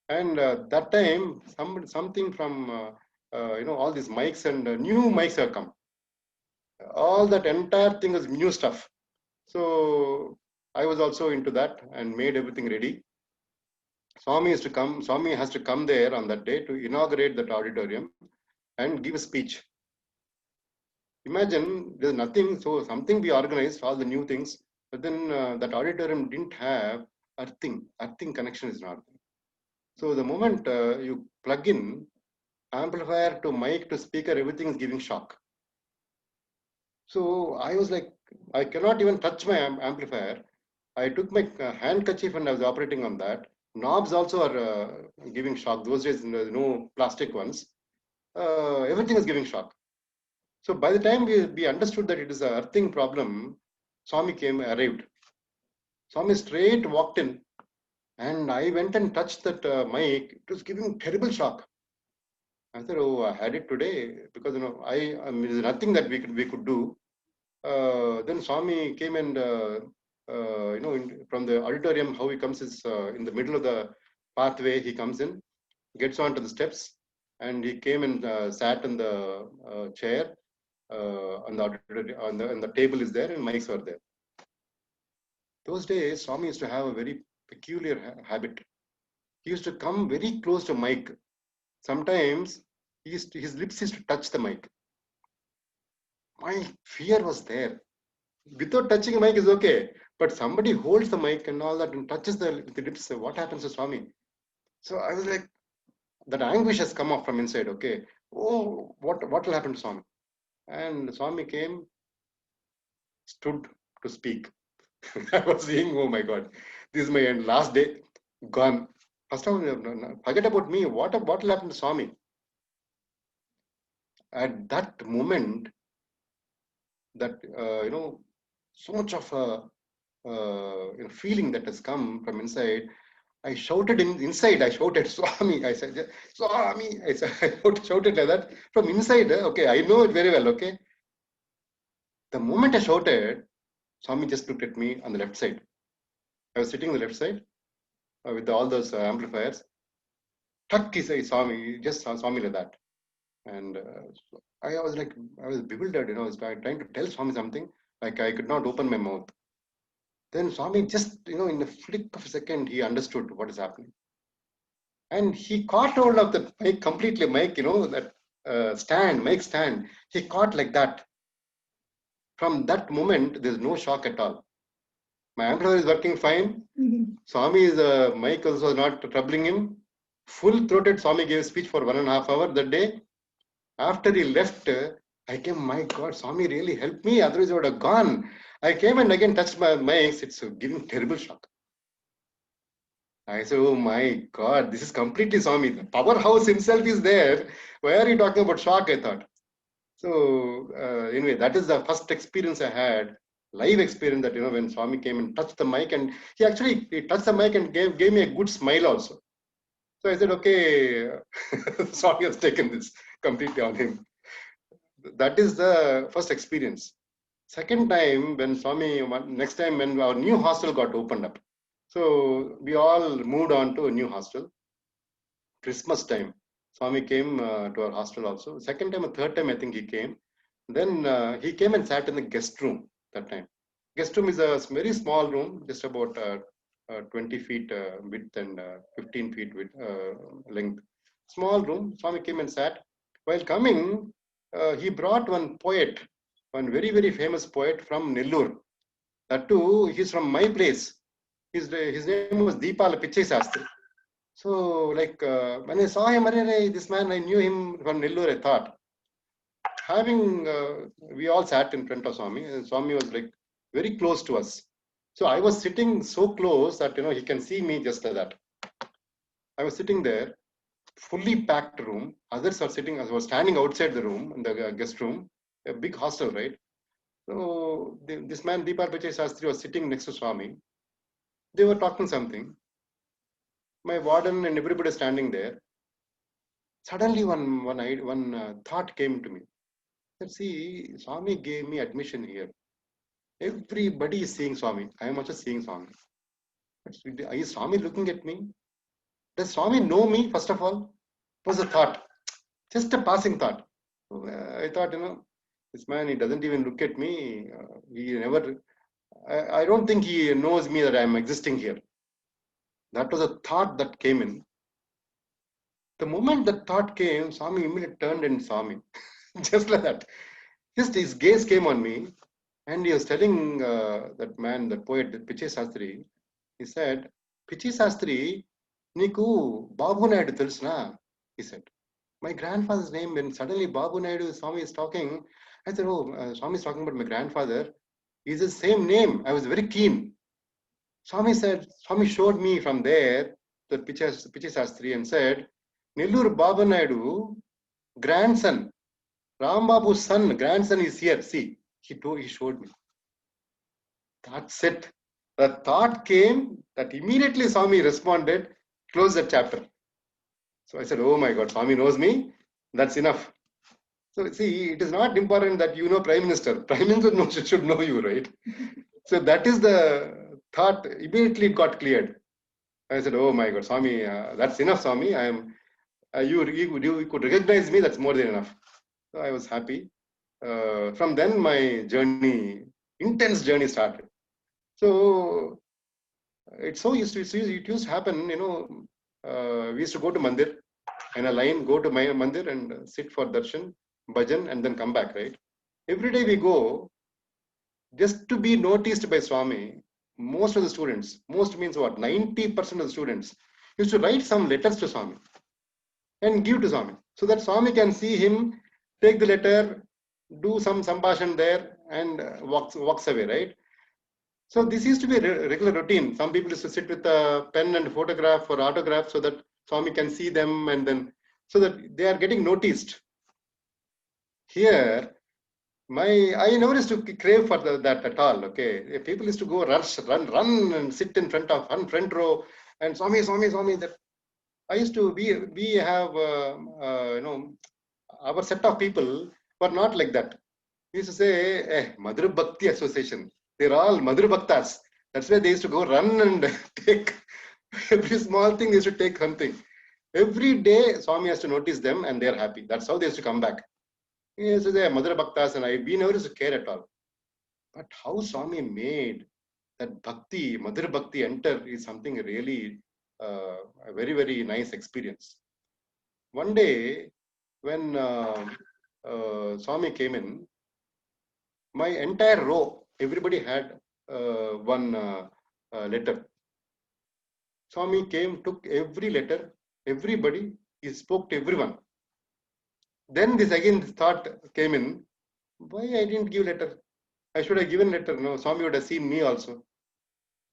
Speaker 2: And that time, something from all these mics and new mics have come. All that entire thing was new stuff. So I was also into that and made everything ready. Swami has to come there on that day to inaugurate that auditorium and give a speech. Imagine there's nothing, so something we organized, all the new things, but then that auditorium didn't have earthing connection is not there. So the moment you plug in amplifier to mic to speaker, everything is giving shock. So I was like, I cannot even touch my amplifier. I took my handkerchief and I was operating on that. Knobs also are giving shock. Those days, no plastic ones. Everything is giving shock. So by the time we understood that it is an earthing problem, Swami arrived. Swami straight walked in, and I went and touched that mic. It was giving terrible shock. I said, "Oh, I had it today because there's nothing that we could do." Then Swami came and from the auditorium, how he comes is in the middle of the pathway. He comes in, gets onto the steps, and he came and sat in the chair. On the table is there and mics are there. Those days, Swami used to have a very peculiar habit. He used to come very close to mic. Sometimes his lips used to touch the mic. My fear was there. Without touching the mic is okay, but somebody holds the mic and all that and touches the lips. What happens to Swami? So I was like, that anguish has come off from inside. Okay, oh, what will happen to Swami? And Swami came, stood to speak. I was saying, oh my God, this is my end. Last day, gone. First of all, forget about me. What will happen to Swami? At that moment, that so much of feeling that has come from inside. I shouted inside. I shouted, Swami. I said, Swami. I shouted like that from inside. Okay, I know it very well. Okay. The moment I shouted, Swami just looked at me on the left side. I was sitting on the left side with all those amplifiers. Tuck, he said, Swami, just saw me like that. And I was bewildered, I was trying to tell Swami something, like I could not open my mouth. Then Swami just, in a flick of a second, he understood what is happening. And he caught hold of the mic completely, that mic stand. He caught like that. From that moment, there's no shock at all. My amplifier is working fine. Swami's mic also not troubling him. Full-throated Swami gave a speech for 1.5 hours that day. After he left, I came, my God, Swami really helped me. Otherwise, I would have gone. I came and again touched my mics. It's giving terrible shock. I said, oh my God, this is completely Swami. The powerhouse himself is there. Why are you talking about shock? I thought. So anyway, that is the first experience I had, live experience, that when Swami came and touched the mic, and he touched the mic and gave me a good smile also. So I said, okay, Swami has taken this completely on him. That is the first experience. Second time, when next time when our new hostel got opened up. So we all moved on to a new hostel. Christmas time, Swami came to our hostel also. Second time or third time, I think he came. Then he came and sat in the guest room that time. Guest room is a very small room, just about 20 feet width and 15 feet width, length. Small room. Swami came and sat. While coming, he brought one poet, one very, very famous poet from Nellore. That too, he's from my place. His name was Deepala Pichai Sastri. So, when I saw him, this man, I knew him from Nellore, I thought. We all sat in front of Swami, and Swami was very close to us. So I was sitting so close that, he can see me just like that. I was sitting there, fully packed room. Others are sitting, I was standing outside the room, in the guest room, a big hostel, right? So this man, Deepal Pichai Sastri, was sitting next to Swami. They were talking something. My warden and everybody standing there. Suddenly one thought came to me. Let's see, Swami gave me admission here. Everybody is seeing Swami. I am also seeing Swami. Is Swami looking at me? Does Swami know me, first of all? Was a thought. Just a passing thought. I thought, this man, he doesn't even look at me. He never, I don't think he knows me, that I am existing here. That was a thought that came in. The moment that thought came, Swami immediately turned and saw me. Just like that. Just his gaze came on me, and he was telling that man, the poet, Pichai Sastri, he said, Pichai Sastri, Niku Babu Naidu Tilsna, he said. My grandfather's name, when suddenly Babu Naidu, Swami is talking, I said, oh, Swami is talking about my grandfather. He's the same name. I was very keen. Swami showed me from there, the Pichai Sastri, and said, Nellore Babu Naidu, grandson, Rambabu's son, grandson is here. See, he showed me. That's it. The thought came that immediately Swami responded, close the chapter. So I said, oh my God, Swami knows me. That's enough. So see, it is not important that you know Prime Minister. Prime Minister should know you, right? So that is the thought. Immediately it got cleared. I said, oh my God, Swami, that's enough, Swami. I am. You could recognize me. That's more than enough. So I was happy. From then my journey, intense journey started. So it used to happen, we used to go to Mandir in a line, go to my Mandir and sit for darshan, bhajan, and then come back, right? Every day we go, just to be noticed by Swami. Most of the students, most means what, 90% of the students used to write some letters to Swami and give to Swami, so that Swami can see him, take the letter, do some sambhashan there, and walks away, right? So this used to be a regular routine. Some people used to sit with a pen and photograph or autograph so that Swami can see them, and then so that they are getting noticed. Here, I never used to crave for that at all. Okay, people used to go run and sit in front row, and Swami. That I used to we have our set of people were not like that. We used to say, Madhur Bhakti Association. They're all Madhur Bhaktas. That's why they used to go run and take every small thing. They used to take something. Every day, Swami has to notice them and they are happy. That's how they used to come back. Yes, they are Mother Bhaktas and we never used to care at all. But how Swami made that bhakti, Mother Bhakti enter is something really a very, very nice experience. One day, when Swami came in, my entire row, everybody had one letter. Swami came, took every letter, everybody, he spoke to everyone. Then this thought came in, why I didn't give letter? I should have given letter. No, Swami would have seen me also.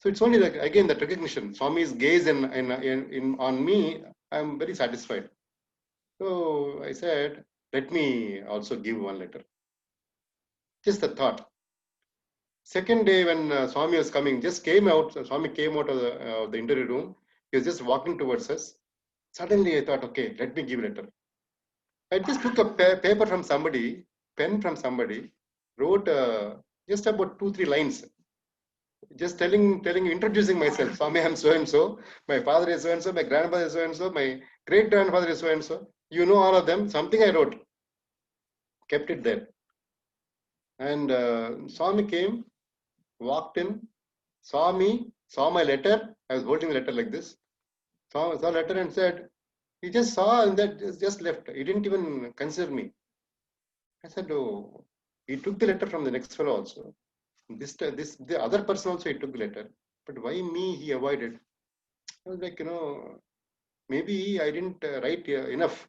Speaker 2: So it's only like, again, that recognition. Swami's gaze on me, I'm very satisfied. So I said, let me also give one letter. Just the thought. Second day when Swami was coming, just came out, Swami came out of the interview room. He was just walking towards us. Suddenly I thought, okay, let me give letter. I just took a paper from somebody, pen from somebody, wrote just about 2-3 lines. Just introducing myself. Swami, I'm so and so. My father is so and so. My grandfather is so and so. My great grandfather is so and so. You know all of them. Something I wrote. Kept it there. And Swami came, walked in, saw me, saw my letter. I was holding the letter like this. Saw the letter and said, he just saw and that just left. He didn't even consider me. I said, oh, he took the letter from the next fellow also. The other person also he took the letter. But why me he avoided? I was like, maybe I didn't write enough.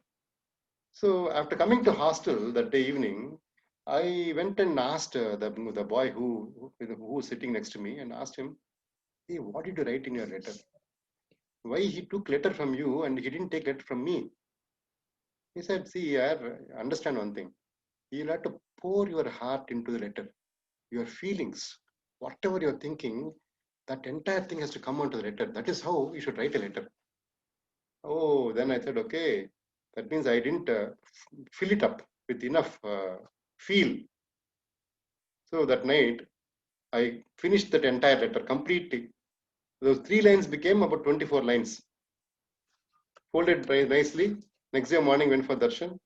Speaker 2: So after coming to hostel that day evening, I went and asked the boy who was sitting next to me and asked him, hey, what did you write in your letter? Why he took letter from you and he didn't take letter from me? He said, see, I understand one thing. You'll have to pour your heart into the letter, your feelings, whatever you're thinking, that entire thing has to come onto the letter. That is how you should write a letter. Oh, then I said, okay, that means I didn't fill it up with enough feel. So that night, I finished that entire letter completely. Those 3 lines became about 24 lines. Folded nicely. Next day morning, went for darshan.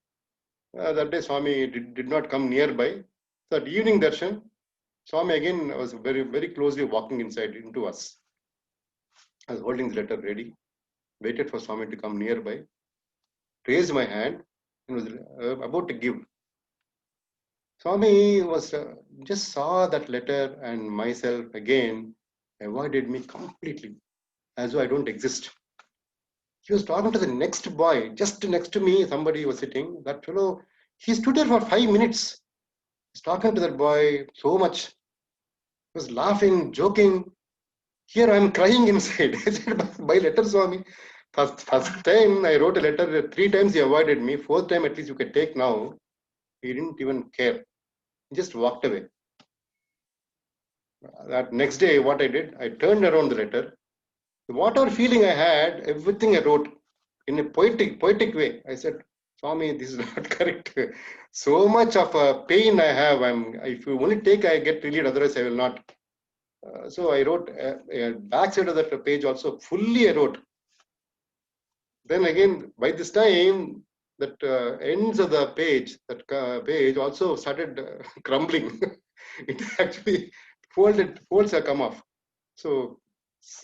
Speaker 2: That day, Swami did not come nearby. So at evening darshan, Swami again was very, very closely walking inside into us. I was holding the letter ready, waited for Swami to come nearby, raised my hand, and was about to give. Swami was just saw that letter and myself again avoided me completely, as though I don't exist. He was talking to the next boy, just next to me, somebody was sitting. That fellow, he stood there for 5 minutes. He's talking to that boy so much. He was laughing, joking. Here I'm crying inside. I said, by letter, Swami. First time I wrote a letter, 3 times he avoided me. 4th time at least you can take now. He didn't even care. He just walked away. That next day, what I did, I turned around the letter. Whatever feeling I had, everything I wrote in a poetic way. I said, Swami, this is not correct. So much of pain I have. If you only take, I get relieved. Otherwise, I will not. So I wrote back side of that page also fully. I wrote. Then again, by this time, that ends of the page, that page also started crumbling. It actually folds have come off. So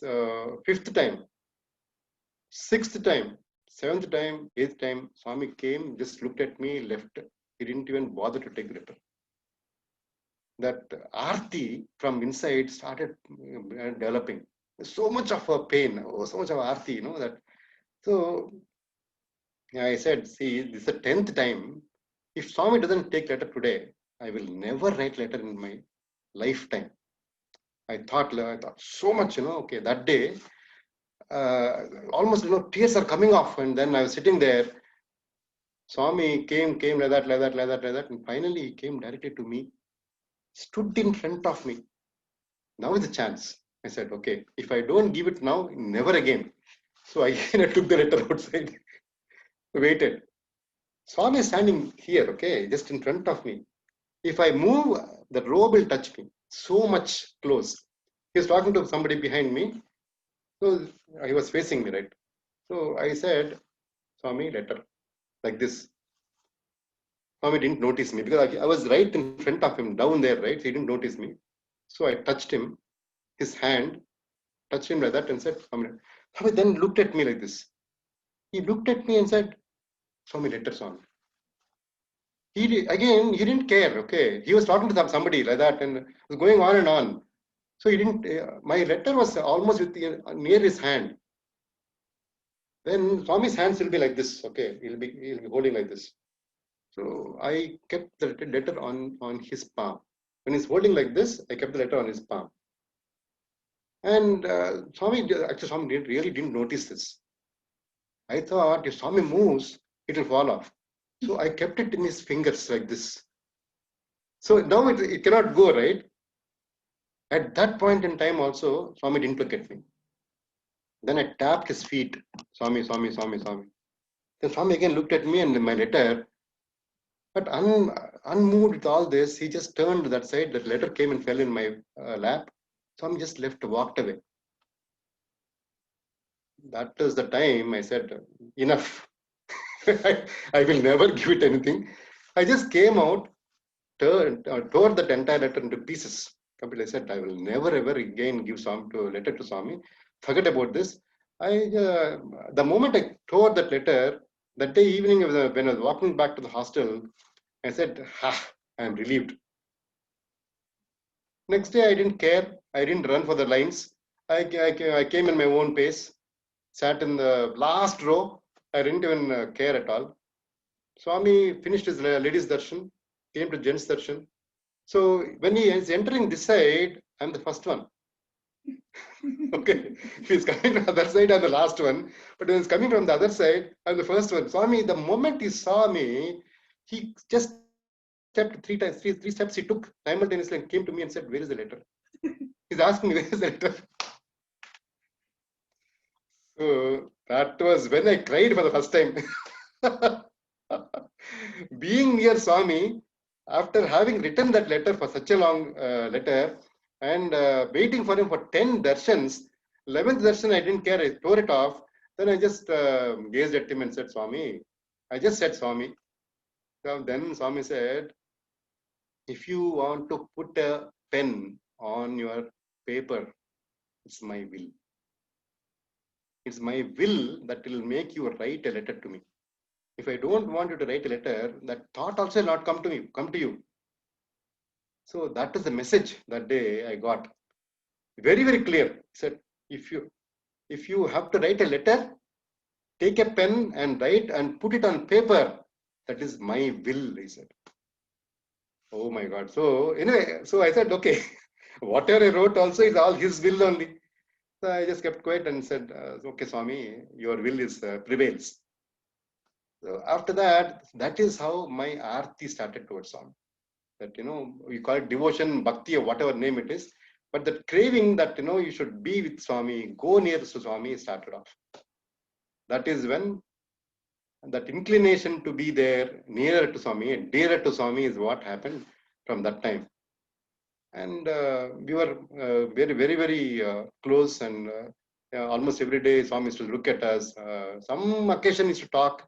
Speaker 2: 5th time, 6th time, 7th time, 8th time, Swami came, just looked at me, left. He didn't even bother to take the letter. That arti from inside started developing. So much of a pain, so much of arti, that. So I said, see, this is the 10th time. If Swami doesn't take letter today, I will never write letter in my lifetime. I thought so much, okay, that day, almost, tears are coming off. And then I was sitting there. Swami came like that. And finally, he came directly to me, stood in front of me. Now is the chance. I said, okay, if I don't give it now, never again. So I took the letter outside, waited. Swami is standing here, okay, just in front of me. If I move, the robe will touch me. So much close. He was talking to somebody behind me. So he was facing me, right? So I said, Swami, letter. Like this. Swami didn't notice me because I was right in front of him, down there, right? So he didn't notice me. So I touched him, his hand, touched him like that and said, Swami. Swami then looked at me like this. He looked at me and said, Swami, letter, Swami. He didn't care, okay? He was talking to somebody like that and was going on and on. So he didn't, my letter was almost near his hand. Then Swami's hands will be like this, okay? He'll be holding like this. So I kept the letter on his palm. When he's holding like this, I kept the letter on his palm. And Swami really didn't notice this. I thought if Swami moves, it will fall off. So I kept it in his fingers like this. So now it cannot go, right? At that point in time also, Swami didn't look at me. Then I tapped his feet. Swami, Swami, Swami, Swami. Then Swami again looked at me and my letter. But unmoved with all this, he just turned to that side. That letter came and fell in my lap. Swami just walked away. That was the time I said, enough. I will never give it anything. I just came out, tore that entire letter into pieces. I said, I will never ever again give letter to Swami. Forget about this. The moment I tore that letter, that day evening when I was walking back to the hostel, I said, I am relieved. Next day, I didn't care. I didn't run for the lines. I came in my own pace, sat in the last row. I didn't even care at all. Swami finished his ladies' darshan, came to gents' darshan. So when he is entering this side, I'm the first one. Okay, if he's coming from the other side, I'm the last one. But when he's coming from the other side, I'm the first one. Swami, the moment he saw me, he just stepped three steps he took simultaneously and came to me and said, where is the letter? He's asking me, where is the letter? So that was when I cried for the first time. Being near Swami, after having written that letter for such a long letter and waiting for him for 10 darshans, 11th darshan I didn't care, I tore it off. Then I just gazed at him and said, Swami, I just said Swami. So then Swami said, if you want to put a pen on your paper, it's my will. It's my will that will make you write a letter to me. If I don't want you to write a letter, that thought also will not come to you. So that is the message that day I got. Very, very clear. He said, if you have to write a letter, take a pen and write and put it on paper. That is my will, he said. Oh my God. So anyway, so I said, okay, whatever I wrote also is all his will only. So I just kept quiet and said, okay, Swami, your will is prevails. So after that, that is how my arti started towards Swami. That, you call it devotion, bhakti, or whatever name it is. But that craving that, you should be with Swami, go near to Swami started off. That is when that inclination to be there, nearer to Swami, and dearer to Swami is what happened from that time. And we were very, very, very close, and almost every day Swami used to look at us. Some occasion used to talk.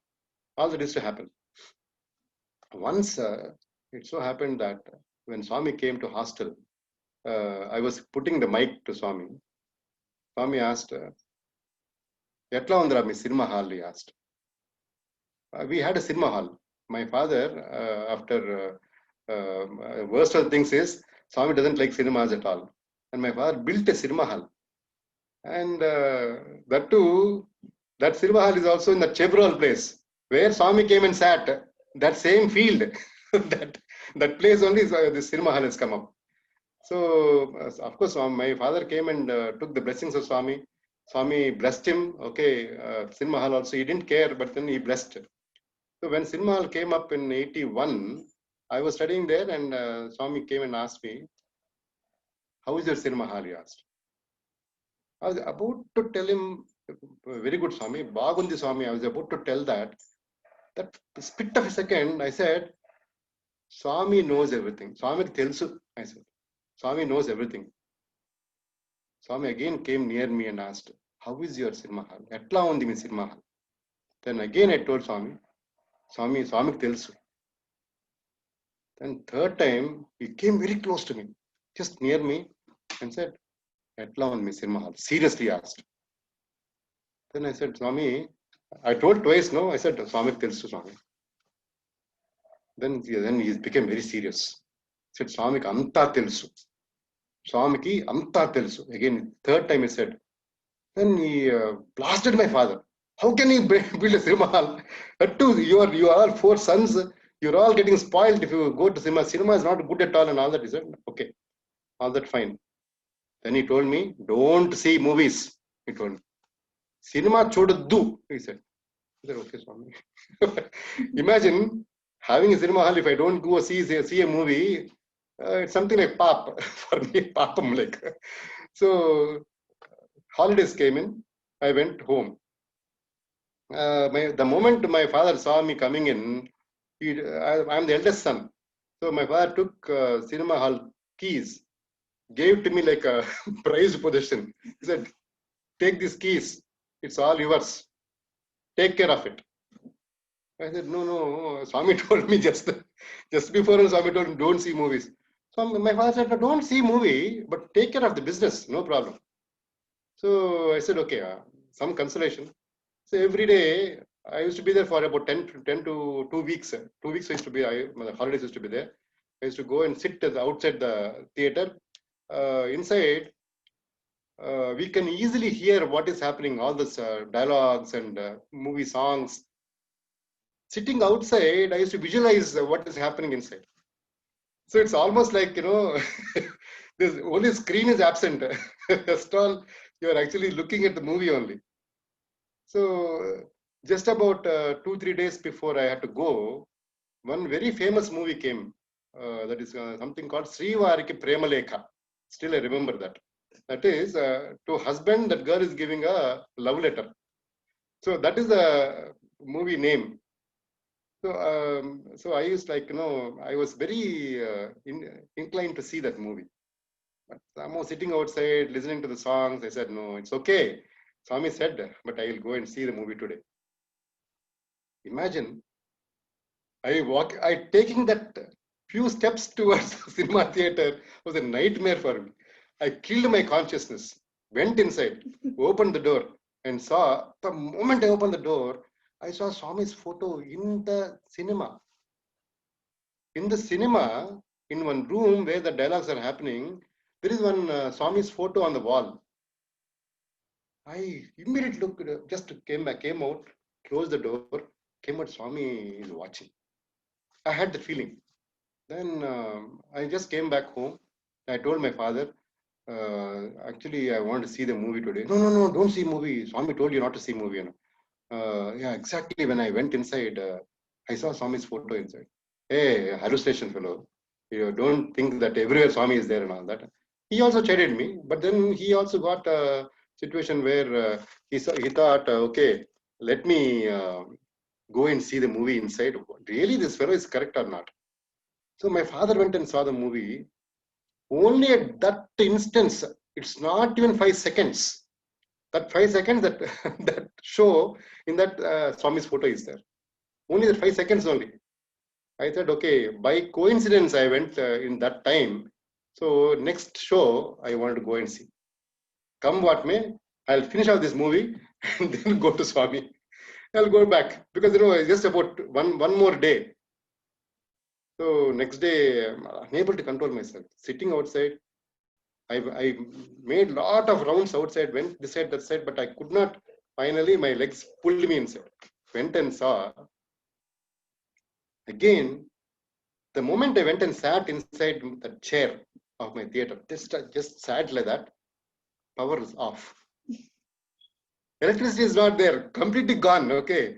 Speaker 2: All that used to happen. Once it so happened that when Swami came to hostel, I was putting the mic to Swami. Swami asked, Etla undra mi cinema hall, he asked. We had a cinema hall. My father, after worst of the things is, Swami doesn't like cinemas at all. And my father built a cinema hall. And that too, that cinema hall is also in the Chevron place, where Swami came and sat. That same field, that place only is the cinema hall has come up. So, of course, my father came and took the blessings of Swami. Swami blessed him. Okay, cinema hall also, he didn't care, but then he blessed. So when cinema hall came up in 81, I was studying there, and Swami came and asked me, how is your cinema hall, he asked. I was about to tell him, very good Swami, Bagundi Swami, I was about to tell that split of a second, I said, Swami knows everything. Swami telsu, I said. Swami knows everything. Swami again came near me and asked, how is your cinema hall? Etla undi mi cinema hall? Then again I told Swami, Swami telsu. Then third time, he came very close to me, just near me, and said, Etla on me cinema hall. Seriously asked. Then I said, Swami, I told twice, no? I said, Swami telsu, Swami. Then he became very serious. He said, Swami anta telsu. Swamiki anta telsu. Again, third time he said. Then he blasted my father. How can you build a cinema hall? You are all four sons. You're all getting spoiled if you go to cinema. Cinema is not good at all and all that. He said, okay, all that fine. Then he told me, don't see movies. He told me, cinema choddu. He said, okay, Swami. Imagine having a cinema hall. If I don't go see a movie, it's something like pap for me, papam like. So holidays came in. I went home. The moment my father saw me coming in, I'm the eldest son. So my father took cinema hall keys, gave to me like a prized possession. He said, take these keys. It's all yours. Take care of it. I said, no. Swami told me just before Swami told me, don't see movies. So my father said, no, don't see movie, but take care of the business. No problem. So I said, okay, some consolation. So every day, I used to be there for about 10 to 2 weeks. 2 weeks I used to be, the holidays used to be there. I used to go and sit outside the theater. Inside, we can easily hear what is happening, all this dialogues and movie songs. Sitting outside, I used to visualize what is happening inside. So it's almost like, this only screen is absent. Just all, you're actually looking at the movie only. So just about 2-3 days before I had to go, one very famous movie came. That is something called Srivariki Premalekha. Still I remember that. That is to husband, that girl is giving a love letter. So that is the movie name. So I used I was very inclined to see that movie. But somehow sitting outside, listening to the songs, I said, no, it's okay. Swami said, but I will go and see the movie today. Imagine, taking that few steps towards the cinema theater was a nightmare for me. I killed my consciousness, went inside, opened the door, and saw, the moment I opened the door, I saw Swami's photo in the cinema. In the cinema, in one room where the dialogues are happening, there is one Swami's photo on the wall. I immediately looked, just came out, closed the door, came out, Swami is watching. I had the feeling. Then I just came back home. I told my father, actually, I want to see the movie today. No, don't see movie. Swami told you not to see movie. Yeah, exactly. When I went inside, I saw Swami's photo inside. Hey, hallucination fellow. You don't think that everywhere Swami is there and all that. He also chided me, but then he also got a situation where he thought, okay, let me go and see the movie inside. Really, this fellow is correct or not? So my father went and saw the movie. Only at that instance, it's not even 5 seconds. That 5 seconds that that show in that Swami's photo is there. Only that 5 seconds only. I said, okay, by coincidence, I went in that time. So next show, I wanted to go and see. Come what may, I'll finish off this movie and then go to Swami. I'll go back because it's just about one more day. So next day, I'm unable to control myself. Sitting outside, I made a lot of rounds outside, went this side, that side, but I could not. Finally, my legs pulled me inside. Went and saw. Again, the moment I went and sat inside the chair of my theater, just sat like that, power is off. Electricity is not there, completely gone. Okay.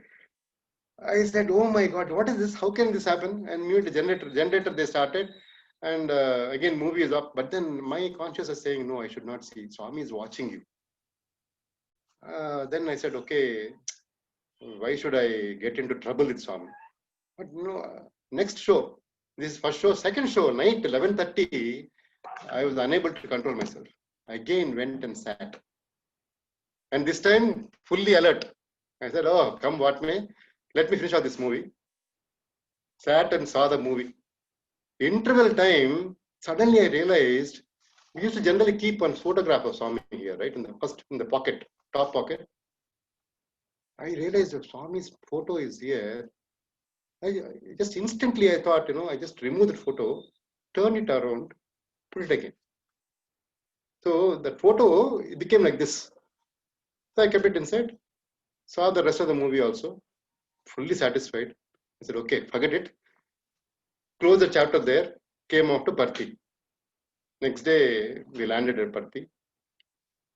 Speaker 2: I said, oh my God, what is this? How can this happen? And mute the generator they started. And again, movie is up. But then my conscience is saying, no, I should not see. Swami is watching you. Then I said, okay, why should I get into trouble with Swami? But no, next show, this first show, second show, night 11:30, I was unable to control myself. Again went and sat. And this time, fully alert. I said, oh, come what may, let me finish out this movie. Sat and saw the movie. Interval time, suddenly I realized we used to generally keep one photograph of Swami here, right? In the pocket, top pocket. I realized that Swami's photo is here. I just instantly I thought, I just remove the photo, turn it around, put it again. So the photo it became like this. So I kept it inside, saw the rest of the movie also, fully satisfied. I said, okay, forget it. Close the chapter there, came off to Parthi. Next day, we landed at Parthi.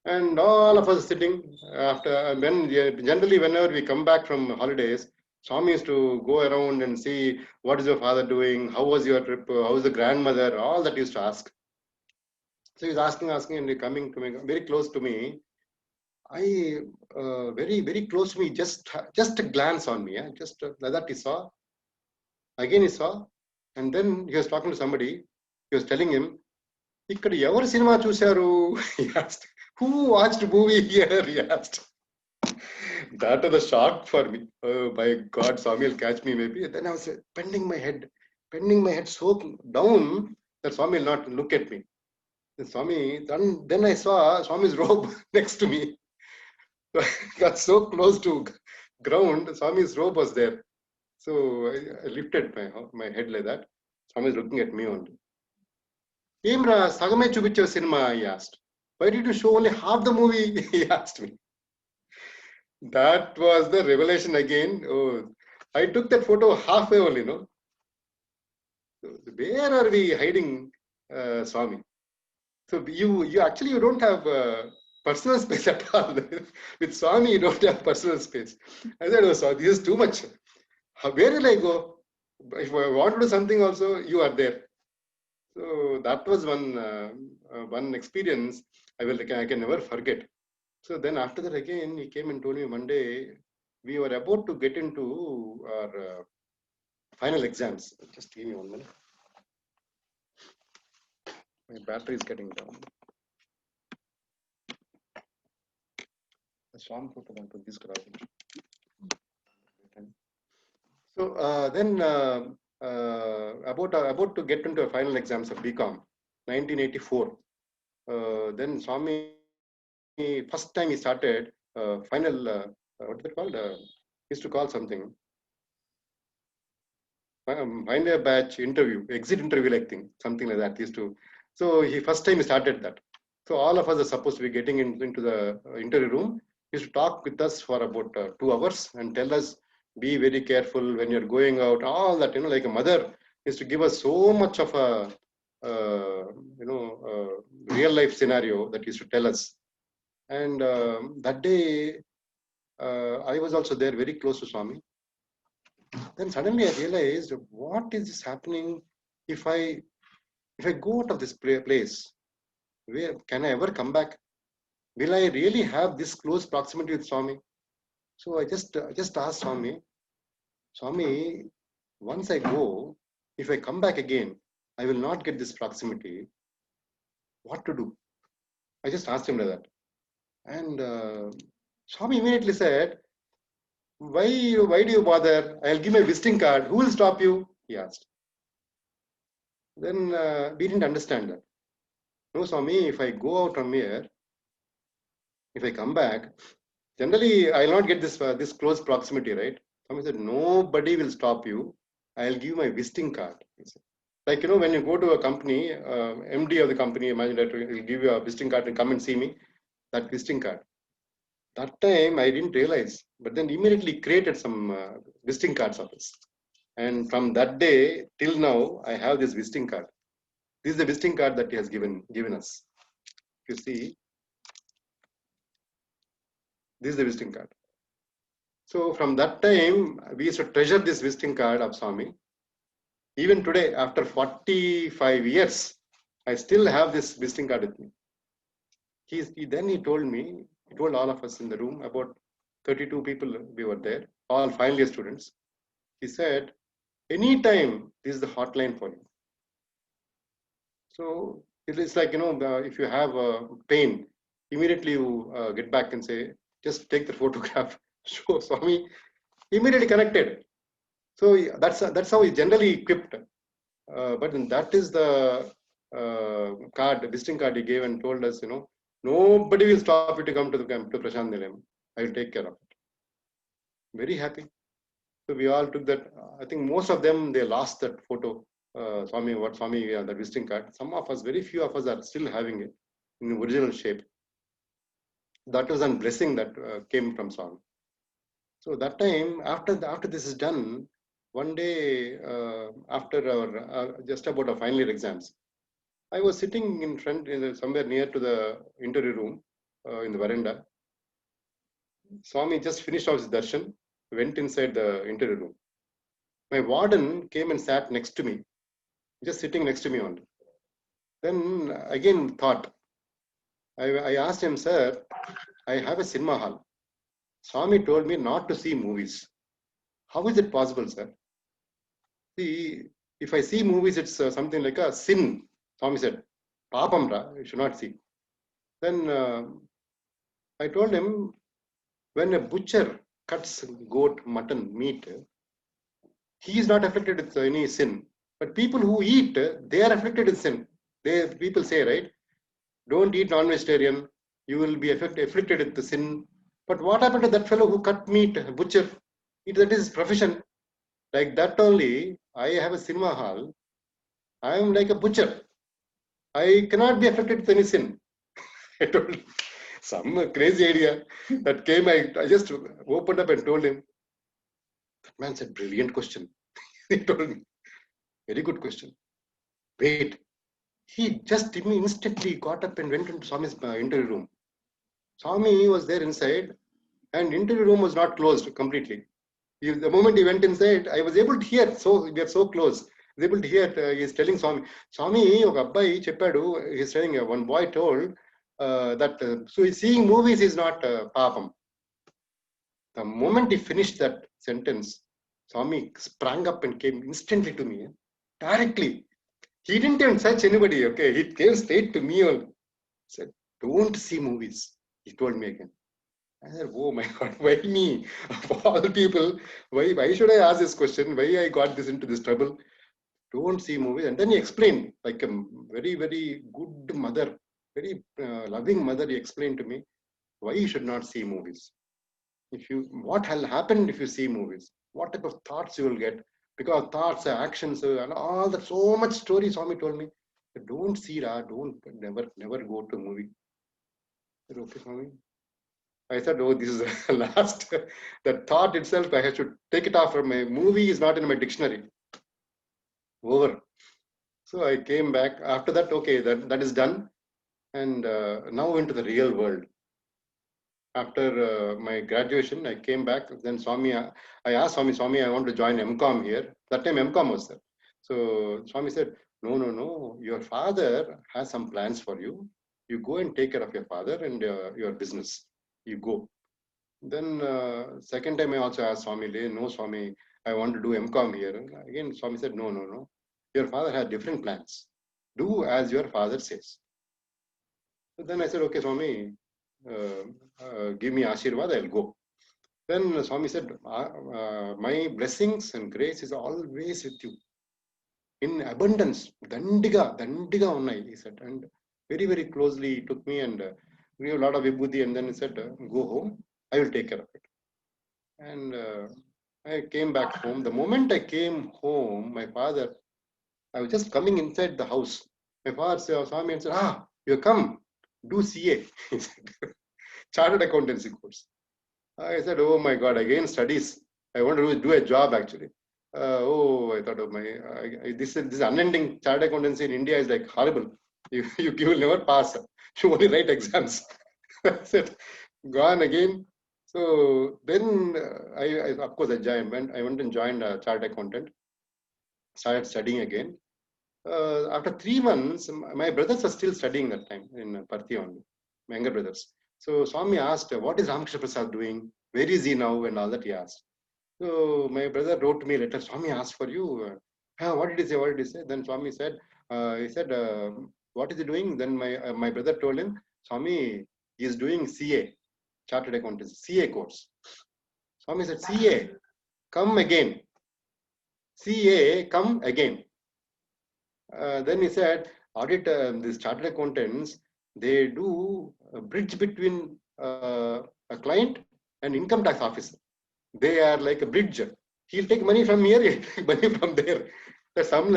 Speaker 2: And all of us sitting after, generally whenever we come back from holidays, Swami used to go around and see what is your father doing, how was your trip, how was the grandmother, all that he used to ask. So he's asking, and coming to me, very close to me. Very close to me, just a glance on me, just like that he saw. Again he saw, and then he was talking to somebody. He was telling him, "Ikkada evaru cinema chusaru?" He asked. Who watched movie here? He asked. That was a shock for me. Oh my God, Swami will catch me maybe. Then I was bending my head so down that Swami will not look at me. Swami, then I saw Swami's robe next to me. I got so close to ground, Swami's robe was there. So I lifted my head like that. Swami is looking at me only. Imra, Sagame Chubicho cinema, he asked. Why did you show only half the movie? He asked me. That was the revelation again. Oh, I took that photo halfway only, Where are we hiding Swami? So you actually you don't have personal space at all. With Swami, you don't have personal space. I said, oh, so this is too much. Where will I go? If I want to do something also, you are there. So that was one experience I can never forget. So then after that again, he came and told me one day, we were about to get into our final exams. Just give me 1 minute. My battery is getting down. So then about to get into final exams of BCom, 1984. Then Swami, first time he started final, what is it called? He used to call something. Final batch interview, exit interview like thing, something like that. He used to. So first time he started that. So all of us are supposed to be getting into the interview room. He used to talk with us for about 2 hours and tell us, be very careful when you're going out, all that, like a mother used to give us so much of a, real life scenario that he used to tell us. And that day, I was also there very close to Swami. Then suddenly I realized, what is this happening if I go out of this place? Where can I ever come back? Will I really have this close proximity with Swami? So I just asked Swami, once I go, if I come back again, I will not get this proximity. What to do? I just asked him like that. And Swami immediately said, why do you bother? I'll give my visiting card. Who will stop you? He asked. Then we didn't understand that. No, Swami, if I go out from here, if I come back, generally I'll not get this close proximity, right? Swami said, nobody will stop you. I'll give my visiting card. He said. Like, when you go to a company, MD of the company, imagine that will give you a visiting card and come and see me, that visiting card. That time I didn't realize, but then immediately created some visiting cards of us. And from that day till now, I have this visiting card. This is the visiting card that he has given us. You see, this is the visiting card. So from that time, we used to treasure this visiting card of Swami. Even today, after 45 years, I still have this visiting card with me. Then he told all of us in the room, about 32 people we were there, all final year students. He said, anytime, this is the hotline for you. So it is like, if you have pain, immediately you get back and say, just take the photograph, So Swami immediately connected. So that's how he generally equipped. But then that is the visiting card he gave and told us, nobody will stop you to come to the camp to Prasanthi Nilayam. I will take care of it. Very happy. So we all took that. I think most of them, they lost that photo. Swami, the visiting card. Some of us, very few of us are still having it in original shape. That was a blessing that came from Swami. So that time, after this is done, one day after our just about our final year exams, I was sitting in front, somewhere near to the interview room in the veranda. Swami just finished off his darshan, went inside the interview room. My warden came and sat next to me, just sitting next to me only. Then again thought, I asked him, sir, I have a cinema hall. Swami told me not to see movies. How is it possible, sir? See, if I see movies, it's something like a sin. Swami said, Papam ra, you should not see. Then I told him, when a butcher cuts goat, mutton, meat, he is not afflicted with any sin. But people who eat, they are afflicted with sin. People say, right? Don't eat non-vegetarian, you will be afflicted with the sin. But what happened to that fellow who cut meat, butcher? That is his profession. Like that only, I have a cinema hall. I am like a butcher. I cannot be affected with any sin. I told him, some crazy idea that came. I just opened up and told him. That man said, brilliant question. He told me, very good question. Wait. He just instantly got up and went into Swami's interview room. Swami was there inside, and interview room was not closed completely. The moment he went inside, I was able to hear. So we are so close. I was able to hear. He's telling Swami, oka abbai cheppadu. He's telling one boy told that so seeing movies is not papam. The moment he finished that sentence, Swami sprang up and came instantly to me, directly. He didn't even search anybody. Okay, he came straight to me and said, "Don't see movies." He told me again. I said, oh my God, why me? Of all people, why should I ask this question? Why I got this into this trouble? Don't see movies. And then he explained, like a very, very good mother, very loving mother, he explained to me why you should not see movies. What will happen if you see movies? What type of thoughts you will get? Because thoughts, actions, and all that, so much story Swami told me. Don't see, never go to a movie. I said, okay, Swami. I said, oh, this is the last. The thought itself, I should take it off from my movie is not in my dictionary. Over. So I came back. After that, okay, that is done. And now into the real world. After my graduation, I came back. Then Swami, I asked Swami, I want to join MCOM here. That time MCOM was there. So Swami said, no. Your father has some plans for you. You go and take care of your father and your business. You go. Then second time I also asked Swami, no Swami, I want to do MCOM here. Again, Swami said, no. Your father has different plans. Do as your father says. So then I said, okay, Swami, give me Ashirwad, I'll go. Then Swami said, my blessings and grace is always with you. In abundance, dandiga unnai, he said. And very, very closely he took me and gave a lot of vibhuti and then he said, go home, I will take care of it. And I came back home. The moment I came home, my father, I was just coming inside the house. My father saw me and said, you come, do CA. He said, Chartered Accountancy course. I said, oh my God, again studies. I want to do a job actually. I thought of this unending chartered accountancy in India is like horrible. You will never pass. You only write exams. I said, gone again. So then I of course I went and joined a chartered accountant. Started studying again. After 3 months, my brothers are still studying that time in Parthi only, my younger brothers. So Swami asked, what is Ramakrishna Prasad doing? Where is he now? And all that he asked. So my brother wrote me a letter. Swami asked for you. What did he say? What did he say? Then Swami said, what is he doing? Then my brother told him, Swami, he is doing CA, Chartered Accountancy, CA course. Swami said, CA, come again. CA, come again. Then he said, audit, these chartered accountants, they do a bridge between a client and income tax officer. They are like a bridge. He'll take money from here, he'll take money from there. There's something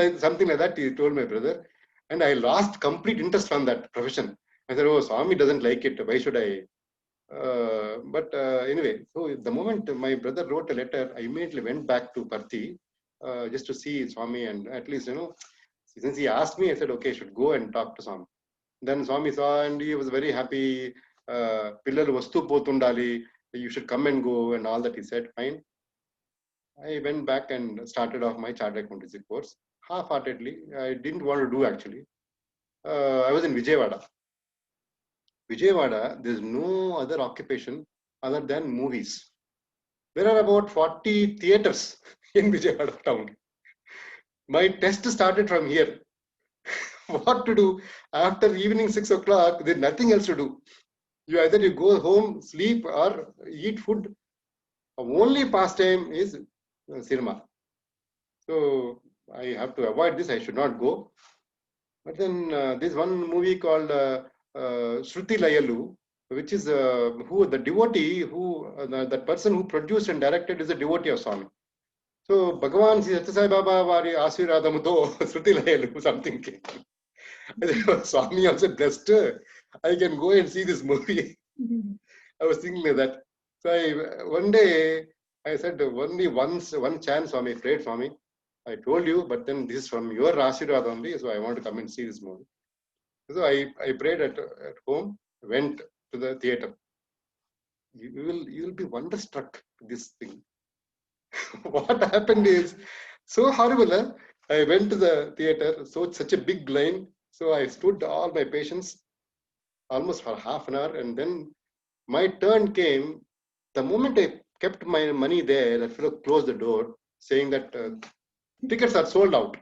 Speaker 2: like that, he told my brother. And I lost complete interest from that profession. I said, oh, Swami doesn't like it. Why should I? Anyway, so the moment my brother wrote a letter, I immediately went back to Parthi just to see Swami, and at least, since he asked me, I said, okay, I should go and talk to Swami. Then Swami saw and he was very happy. Pillalu vastu potundali, you should come and go and all that. He said, fine. I went back and started off my chartered accountancy course half-heartedly. I didn't want to do actually. I was in Vijayawada. Vijayawada, there's no other occupation other than movies. There are about 40 theaters in Vijayawada town. My test started from here. What to do after evening 6 o'clock? There's nothing else to do. Either you go home, sleep, or eat food. Only pastime is cinema. So I have to avoid this. I should not go. But then this one movie called Shruti Layalu, which is who the devotee, that person who produced and directed is a devotee of Swami. So Bhagavan Sathya Sai Baba Vari Asiradamuto Shruti Layalu, something came. Swami also blessed. I can go and see this movie. I was thinking like that. So one day I said, only one chance, Swami, prayed Swami. I told you, but then this is from your Asirad only, so I want to come and see this movie. So I prayed at home, went to the theater. You will be wonderstruck with this thing. What happened is so horrible. I went to the theater, so such a big line. So I stood all my patience almost for half an hour, and then my turn came. The moment I kept my money there, that fellow closed the door, saying that tickets are sold out.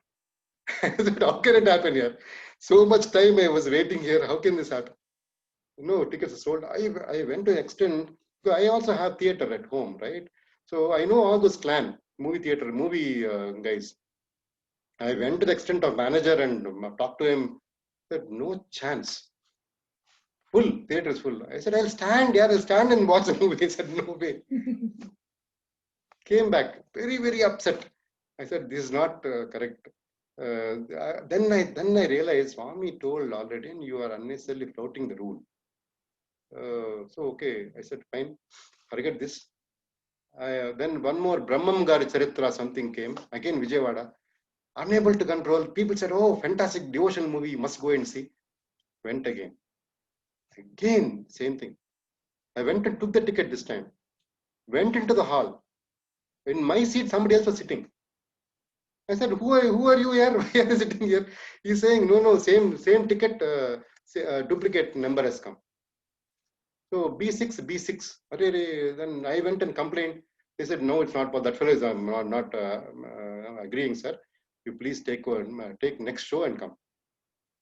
Speaker 2: I said, how can it happen here? So much time I was waiting here. How can this happen? No, tickets are sold. I went to an extent, because I also have theater at home, right? So I know all those clan, movie theater, movie guys. I went to the extent of manager and talked to him. Said, no chance. Full, theater is full. I said, I'll stand and watch the movie. He said, no way. Came back, very, very upset. I said, this is not correct. Then I realized Swami told already, and you are unnecessarily flouting the rule. So okay, I said, fine, forget this. Then one more Brahmam Gari Charitra something came, again Vijayawada. Unable to control, people said, oh, fantastic devotional movie, you must go and see. Went again. Again, same thing. I went and took the ticket this time. Went into the hall. In my seat, somebody else was sitting. I said, who are you here? Why are you sitting here? He's saying, no, same ticket, duplicate number has come. So B6. Then I went and complained. They said, no, it's not. But that fellow is not agreeing, sir. You please take next show and come.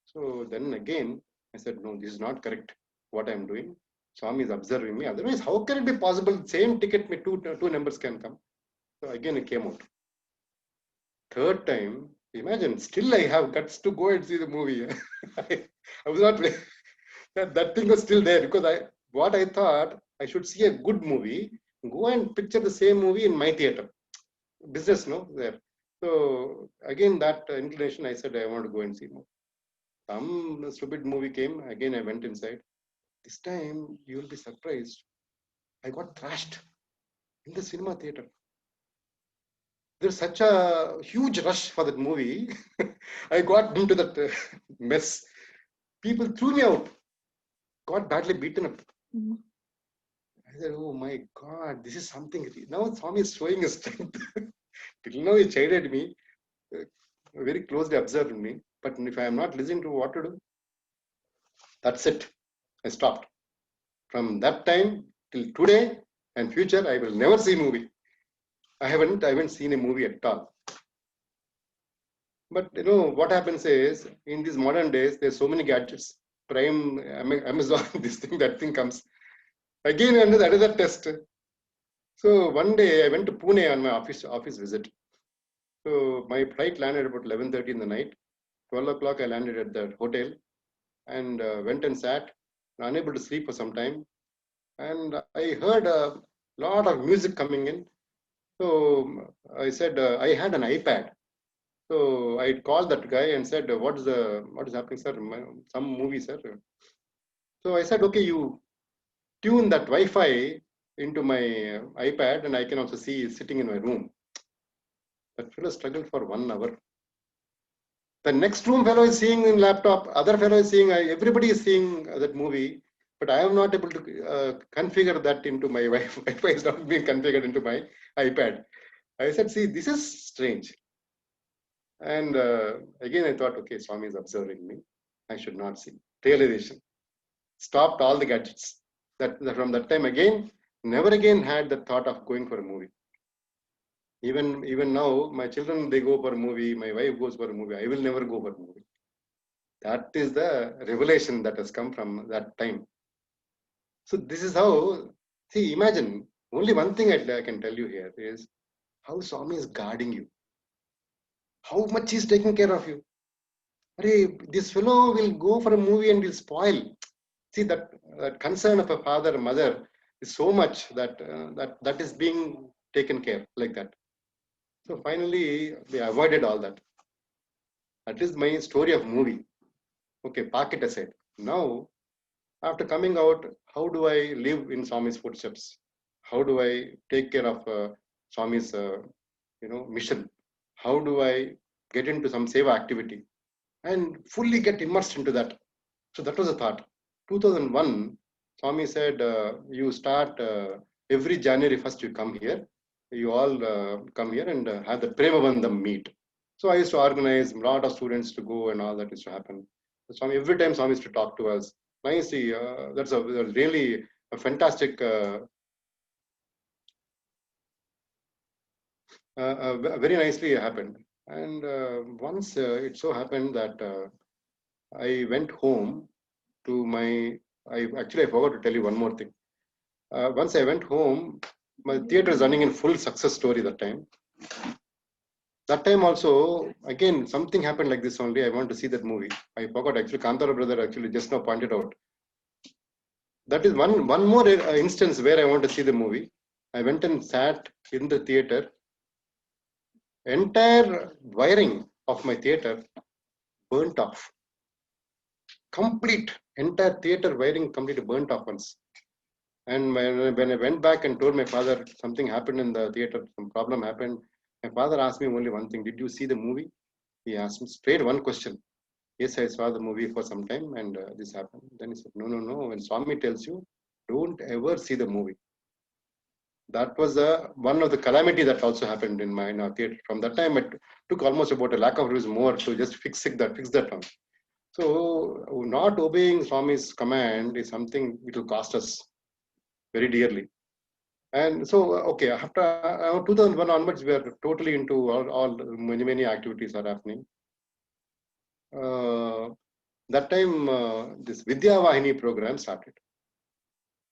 Speaker 2: So then again, I said, no, this is not correct. What I'm doing. Swami is observing me. Otherwise, how can it be possible? Same ticket, two numbers can come. So again, it came out. Third time, imagine, still I have guts to go and see the movie. I was not, that thing was still there because I thought I should see a good movie, go and picture the same movie in my theater. Business, no, there. So again, that inclination, I said, I want to go and see more. Some stupid movie came, again I went inside. This time, you will be surprised. I got thrashed in the cinema theater. There's such a huge rush for that movie. I got into that mess. People threw me out. Got badly beaten up. I said, oh my God, this is something. Now Swami is showing his strength. Till now he chided me, very closely observed me. But if I am not listening to what to do, that's it. I stopped. From that time till today and future, I will never see movie. I haven't seen a movie at all. But what happens is, in these modern days, there's so many gadgets. Prime, Amazon, this thing, that thing comes. Again, another test. So one day I went to Pune on my office visit. So my flight landed about 11:30 in the night. 12 o'clock I landed at the hotel and went and sat, unable to sleep for some time. And I heard a lot of music coming in. So I said, I had an iPad. So I called that guy and said, what is happening, sir? Some movie, sir. So I said, okay, you tune that Wi-Fi into my iPad and I can also see it sitting in my room. That fellow struggled for 1 hour. The next room fellow is seeing in laptop, other fellow is seeing, everybody is seeing that movie, but I am not able to configure that into my Wi-Fi. Wi-Fi is not being configured into my iPad. I said, see, this is strange. And again, I thought, okay, Swami is observing me. I should not see. Realization. Stopped all the gadgets. That from that time again, never again had the thought of going for a movie. Even now, my children, they go for a movie. My wife goes for a movie. I will never go for a movie. That is the revelation that has come from that time. So this is how, see, imagine, only one thing I can tell you here is how Swami is guarding you. How much he's taking care of you. This fellow will go for a movie and will spoil. See, that concern of a father or mother is so much that that is being taken care like that. So finally, they avoided all that. That is my story of movie. Okay, park it aside. Now, after coming out, how do I live in Swami's footsteps? How do I take care of Swami's mission? How do I get into some seva activity and fully get immersed into that? So that was a thought. 2001, Swami said, you start every January 1st, you come here. You all come here and have the Premabandham meet. So I used to organize a lot of students to go and all that used to happen. So Swami, every time Swami used to talk to us. Nicely, that's a really a fantastic, very nicely happened. And once it so happened that I went home to my, I forgot to tell you one more thing. Once I went home, my theater is running in full success story that time. That time also, again, something happened like this only. I want to see that movie. I forgot, actually, Kantara brother actually just now pointed out. That is one more instance where I want to see the movie. I went and sat in the theater. Entire wiring of my theater burnt off. Entire theater wiring completely burnt off once. And when I went back and told my father something happened in the theater, some problem happened, my father asked me only one thing: did you see the movie? He asked me straight one question. Yes, I saw the movie for some time and this happened. Then he said, no. When Swami tells you, don't ever see the movie. That was one of the calamity that also happened in my theater. From that time, it took almost about a lakh of rupees more to just fix that one. So not obeying Swami's command is something it will cost us very dearly. And so, okay, after 2001 onwards, we are totally into all many activities are happening. That time, this Vidya Vahini program started.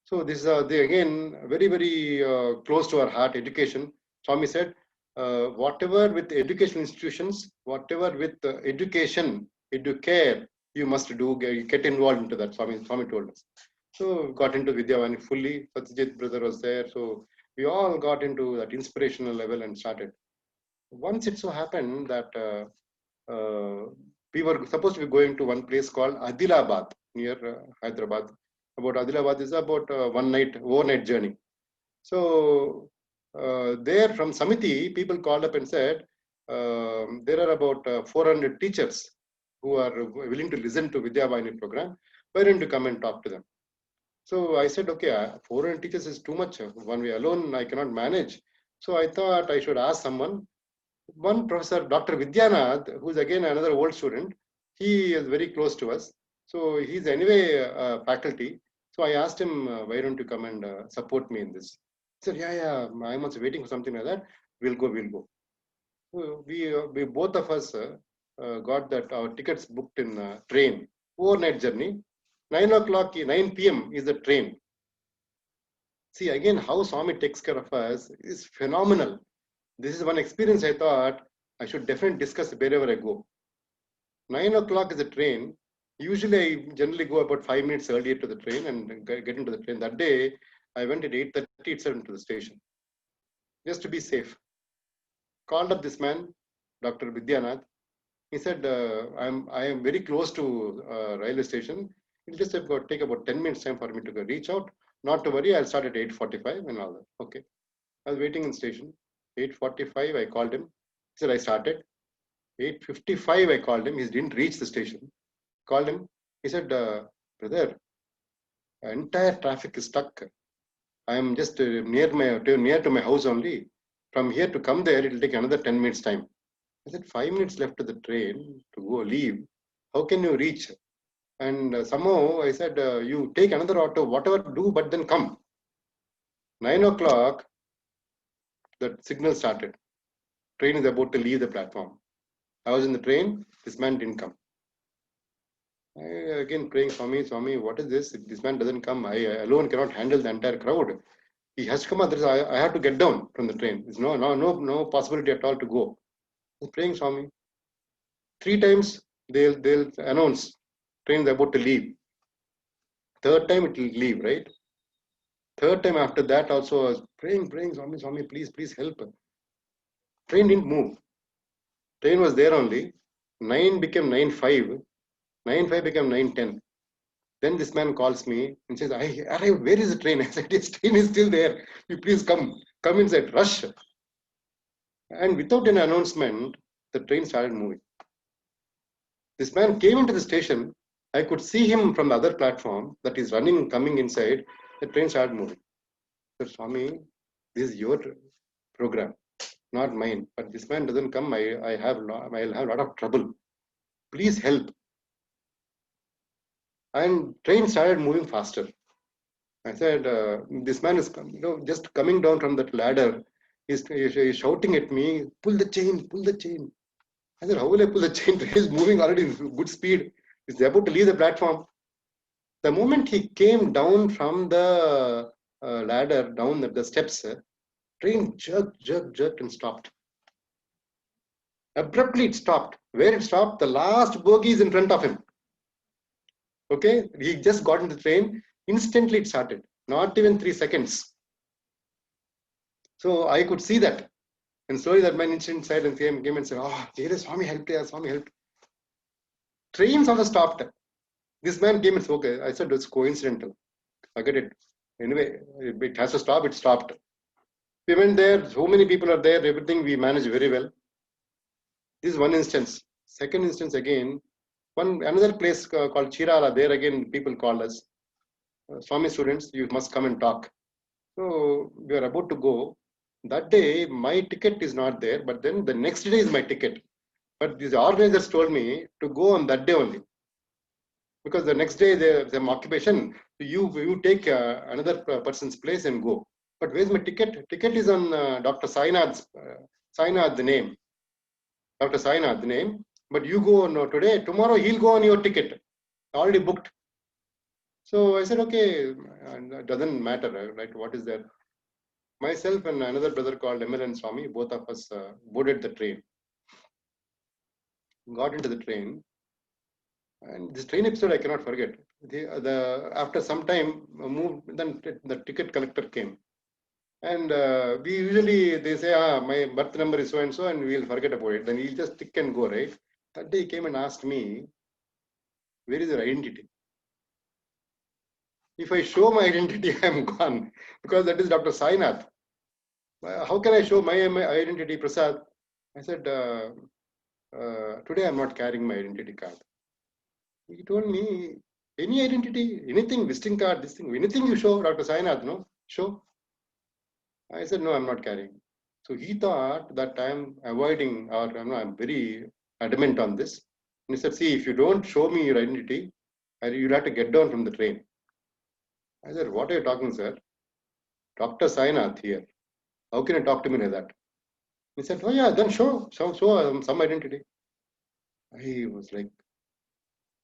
Speaker 2: So this is again very close to our heart. Education. Swami said, whatever with education institutions, whatever with education, educare, you must do. Get involved into that. Swami told us. So got into Vidya Vahini fully. Satyajit brother was there. So we all got into that inspirational level and started. Once it so happened that we were supposed to be going to one place called Adilabad near Hyderabad. About Adilabad is about overnight journey. So there from Samithi, people called up and said, there are about 400 teachers who are willing to listen to Vidya Vahini program. Why don't you come and talk to them? So I said, okay, 400 teachers is too much. One way alone, I cannot manage. So I thought I should ask someone. One professor, Dr. Vidyanath, who's again another old student, he is very close to us. So he's anyway faculty. So I asked him, why don't you come and support me in this? He said, yeah, I'm also waiting for something like that. We'll go. So we both of us got that our tickets booked in train, overnight journey. 9 p.m. is the train. See, again, how Swami takes care of us is phenomenal. This is one experience I thought I should definitely discuss wherever I go. 9 o'clock is the train. Usually, I generally go about 5 minutes earlier to the train and get into the train. That day, I went at 8:30 itself into the station, just to be safe. Called up this man, Dr. Vidya. He said, I am very close to railway station. It'll just take about 10 minutes time for me to go reach out. Not to worry, I'll start at 8:45 and all that. Okay. I was waiting in station. 8:45, I called him. He said, I started. 8:55, I called him. He didn't reach the station. Called him. He said, brother, entire traffic is stuck. I am just near to my house only. From here to come there, it'll take another 10 minutes time. I said, 5 minutes left to the train to go leave. How can you reach? And somehow I said, you take another auto, whatever do, but then come. 9 o'clock, the signal started. Train is about to leave the platform. I was in the train, this man didn't come. I again praying, Swami, what is this? If this man doesn't come, I alone cannot handle the entire crowd. He has to come, otherwise I have to get down from the train. There's no possibility at all to go. I'm praying, Swami. 3 times they'll announce train is about to leave. 3rd time it will leave, right? 3rd time after that also I was praying, Swami, please help. Train didn't move. Train was there only. 9 became 9:05. 9:05 became 9:10. Then this man calls me and says, I arrived. Where is the train? I said, yes, train is still there. You please come inside, rush. And without an announcement, the train started moving. This man came into the station. I could see him from the other platform that is running, coming inside. The train started moving. I said, Swami, this is your program, not mine. But this man doesn't come. I'll have a lot of trouble. Please help. And train started moving faster. I said, this man is just coming down from that ladder. He's shouting at me, pull the chain, pull the chain. I said, how will I pull the chain? Train is moving already in good speed. He's about to leave the platform. The moment he came down from the ladder, down the steps, train jerked and stopped. Abruptly it stopped. Where it stopped? The last bogie is in front of him. Okay, he just got into the train. Instantly it started. Not even 3 seconds. So I could see that. And slowly that man inside and came and said, oh, Swami helped us, Swami helped. Trains also stopped. This man came and said, okay. I said, it's coincidental. Forget it. Anyway, it has to stop. It stopped. We went there. So many people are there. Everything we managed very well. This is one instance. Second instance again, another place called Chirala. There again, people called us. Swami students, you must come and talk. So we are about to go. That day, my ticket is not there, but then the next day is my ticket. But these organizers told me to go on that day only. Because the next day, there's an occupation. You take another person's place and go. But where's my ticket? Ticket is on Dr. Sainath's the name. Dr. Sainath, the name. But you go today, tomorrow he'll go on your ticket. Already booked. So I said, okay, it doesn't matter, right? What is there? Myself and another brother called MLN Swami, both of us boarded the train. Got into the train. And this train episode I cannot forget. After some time, moved. Then the ticket collector came. And we usually, they say, my birth number is so and so, and we'll forget about it. Then he'll just tick and go, right? That day he came and asked me, where is your identity? If I show my identity, I'm gone. Because that is Dr. Sainath. How can I show my identity, Prasad? I said, today I'm not carrying my identity card. He told me, any identity, anything, visiting card, this thing, anything you show, Dr. Sainath, no? Show. I said, no, I'm not carrying. So he thought that I'm avoiding, or I'm very adamant on this. And he said, see, if you don't show me your identity, you'll have to get down from the train. I said, what are you talking, sir? Dr. Sainath here. How can you talk to me like that? He said, oh yeah, then show some identity. I was like,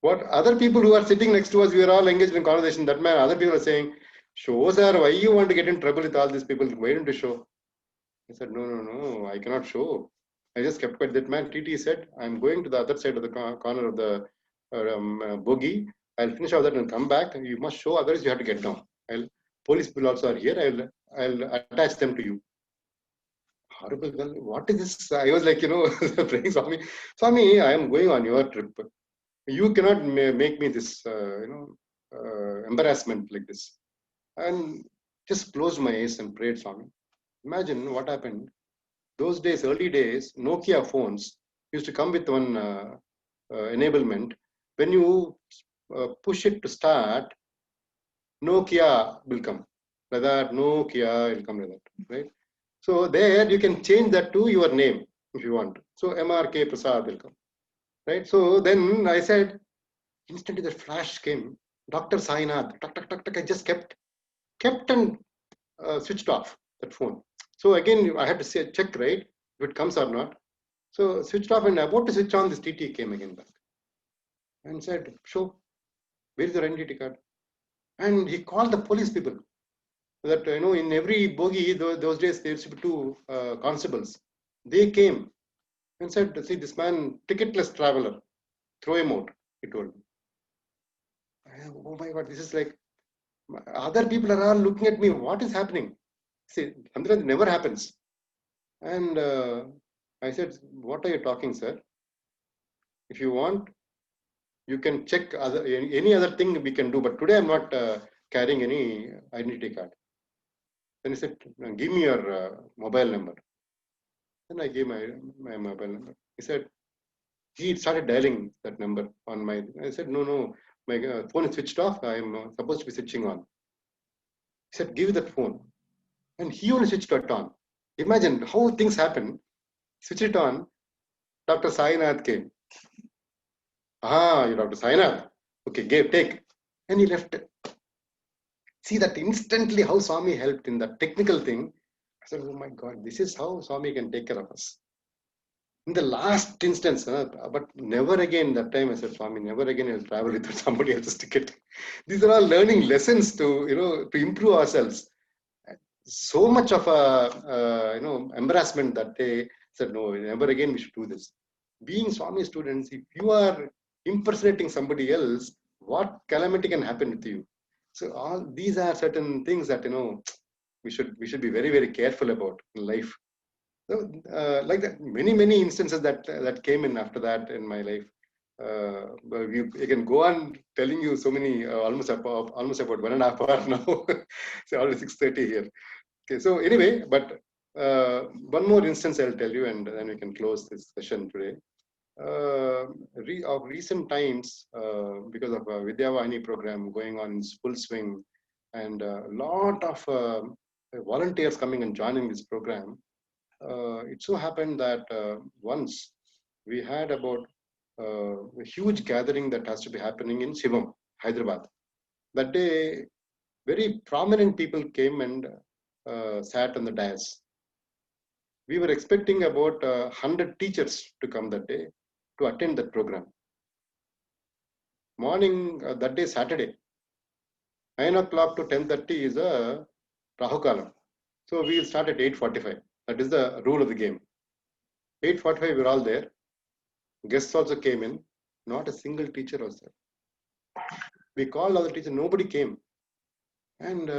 Speaker 2: what other people who are sitting next to us, we are all engaged in conversation. That man, other people are saying, Show, sir, why you want to get in trouble with all these people? Why don't you show? I said, no, I cannot show. I just kept quiet. That man, TT, said, I'm going to the other side of the corner of the bogie. I'll finish all that and come back. You must show, otherwise you have to get down. Police people also are here. I'll attach them to you. Horrible girl. What is this? I was like, praying, Swami, I am going on your trip. You cannot make me this, embarrassment like this. And just closed my eyes and prayed, Swami. Imagine what happened. Those days, early days, Nokia phones used to come with one enablement. When you push it to start, Nokia will come. Like that, Nokia will come like that, right? So there you can change that to your name if you want. So MRK Prasad will come, right? So then I said, instantly the flash came. Dr. Sainath, I just kept and switched off that phone. So again, I had to say, check, right, if it comes or not. So switched off, and about to switch on, this TT came again back and said, show, where is your identity card? And he called the police people. That, in every bogie, those days, there used to be two constables. They came and said, see, this man, ticketless traveler, throw him out, he told me. Oh my God, this is like, other people are all looking at me, what is happening? See, something never happens. And I said, what are you talking, sir? If you want, you can check any other thing we can do, but today I'm not carrying any identity card. Then he said, give me your mobile number. Then I gave my mobile number. He said, he started dialing that number on my, I said, no, my phone is switched off. I'm supposed to be switching on. He said, give that phone. And he only switched it on. Imagine how things happen. Switch it on. Dr. Sainath came. You're Dr. Sainath. Okay, take. And he left. See that instantly how Swami helped in that technical thing. I said, oh my God, this is how Swami can take care of us. In the last instance, but never again, that time I said, Swami, never again I'll travel with somebody else's ticket. These are all learning lessons to improve ourselves. So much of embarrassment that they said, no, never again we should do this. Being Swami students, if you are impersonating somebody else, what calamity can happen with you? So all these are certain things that we should be very, very careful about in life. So like that, many instances that came in after that in my life. I can go on telling you so many, almost about 1.5 hours now. So already 6:30 here. Okay, so anyway, but one more instance I'll tell you, and then we can close this session today. Of recent times, because of Vidya Vahini program going on in full swing, and a lot of volunteers coming and joining this program, it so happened that once we had about a huge gathering that has to be happening in Sivam, Hyderabad. That day, very prominent people came and sat on the dais. We were expecting about 100 teachers to come that day to attend that program. Morning, that day, Saturday, 9 o'clock to 10:30 is a Rahukalam. So we start at 8:45. That is the rule of the game. 8:45, we're all there. Guests also came in. Not a single teacher was there. We called other teachers, nobody came. And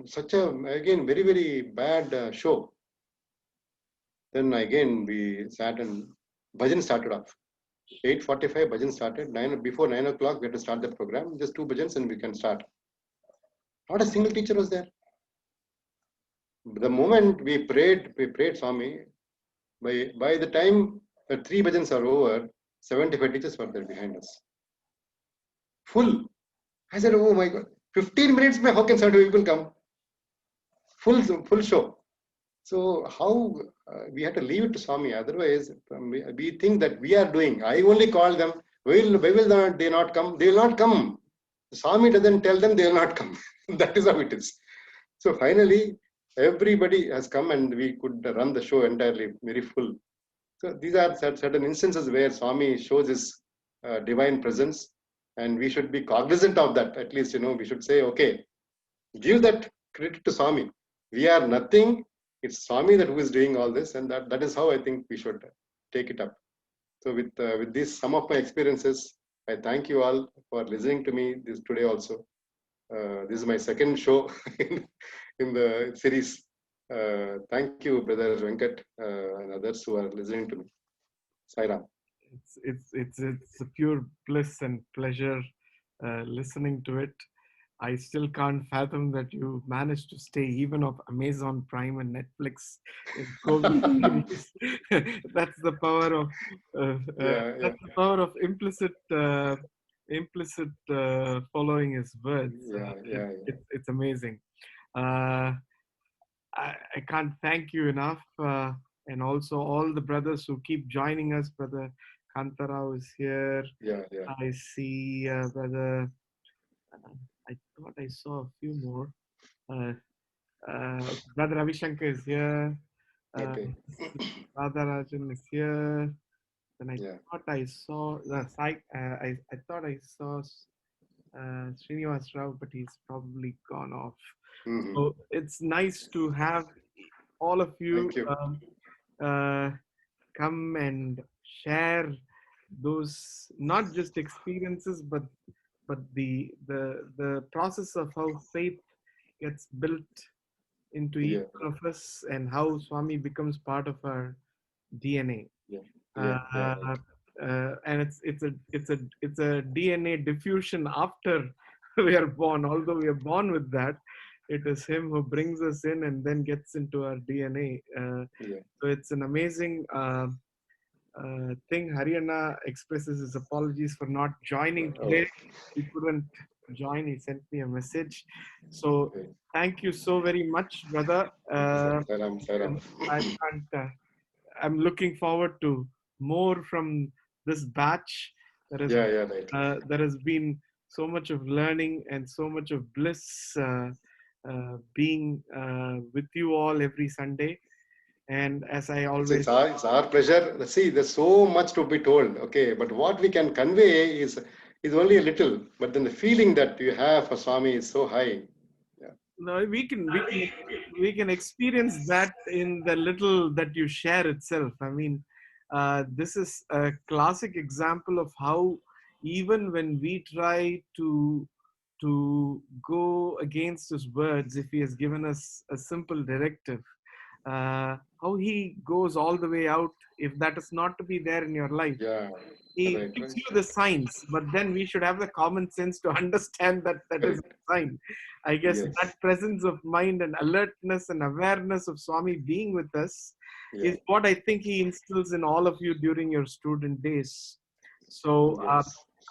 Speaker 2: such a, again, very, very bad show. Then again, we sat and bhajan started off. 8:45, bhajan started. Before 9 o'clock, we had to start the program. Just 2 bhajans and we can start. Not a single teacher was there. The moment we prayed Swami, by the time the 3 bhajans are over, 75 teachers were there behind us. Full. I said, oh my God, 15 minutes, how can 70 people come? Full show. So how we had to leave it to Swami. Otherwise, we think that we are doing. I only call them. Why will they not come? They will not come. Swami doesn't tell them they will not come. That is how it is. So finally, everybody has come and we could run the show entirely, very full. So these are certain instances where Swami shows his divine presence, and we should be cognizant of that. At least, we should say, okay, give that credit to Swami. We are nothing. It's Swami that who is doing all this, and that is how I think we should take it up. So with this, some of my experiences, I thank you all for listening to me this today also. This is my second show in the series. Thank you, Brother Venkat, and others who are listening to me. Sai Ram.
Speaker 1: It's a pure bliss and pleasure listening to it. I still can't fathom that you managed to stay even of Amazon Prime and Netflix in COVID series. That's the power of that's the power of implicit following his words. It's amazing. I can't thank you enough, and also all the brothers who keep joining us. Brother Kantarao is here. I see Brother. I thought I saw a few more. Brother Ravishankar is here. Radharajan is here. Then I thought I saw I thought I saw Srinivas Rao, but he's probably gone off. So it's nice to have all of you come and share those not just experiences, but the process of how faith gets built into each one of us, and how Swami becomes part of our DNA. And it's a DNA diffusion after we are born. Although we are born with that, it is him who brings us in and then gets into our DNA. So it's an amazing thing. Haryana expresses his apologies for not joining today. He couldn't join. He sent me a message. So thank you so very much, brother. I'm looking forward to more from this batch. There has been so much of learning and so much of bliss being with you all every Sunday. And as I always,
Speaker 2: it's our pleasure. See, there's so much to be told. Okay, but what we can convey is only a little. But then the feeling that you have for Swami is so high.
Speaker 1: No, we can experience that in the little that you share itself. I mean, this is a classic example of how even when we try to go against his words, if he has given us a simple directive, how he goes all the way out if that is not to be there in your life. He gives you the signs, but then we should have the common sense to understand that is a sign. I guess that presence of mind and alertness and awareness of Swami being with us is what I think he instills in all of you during your student days. So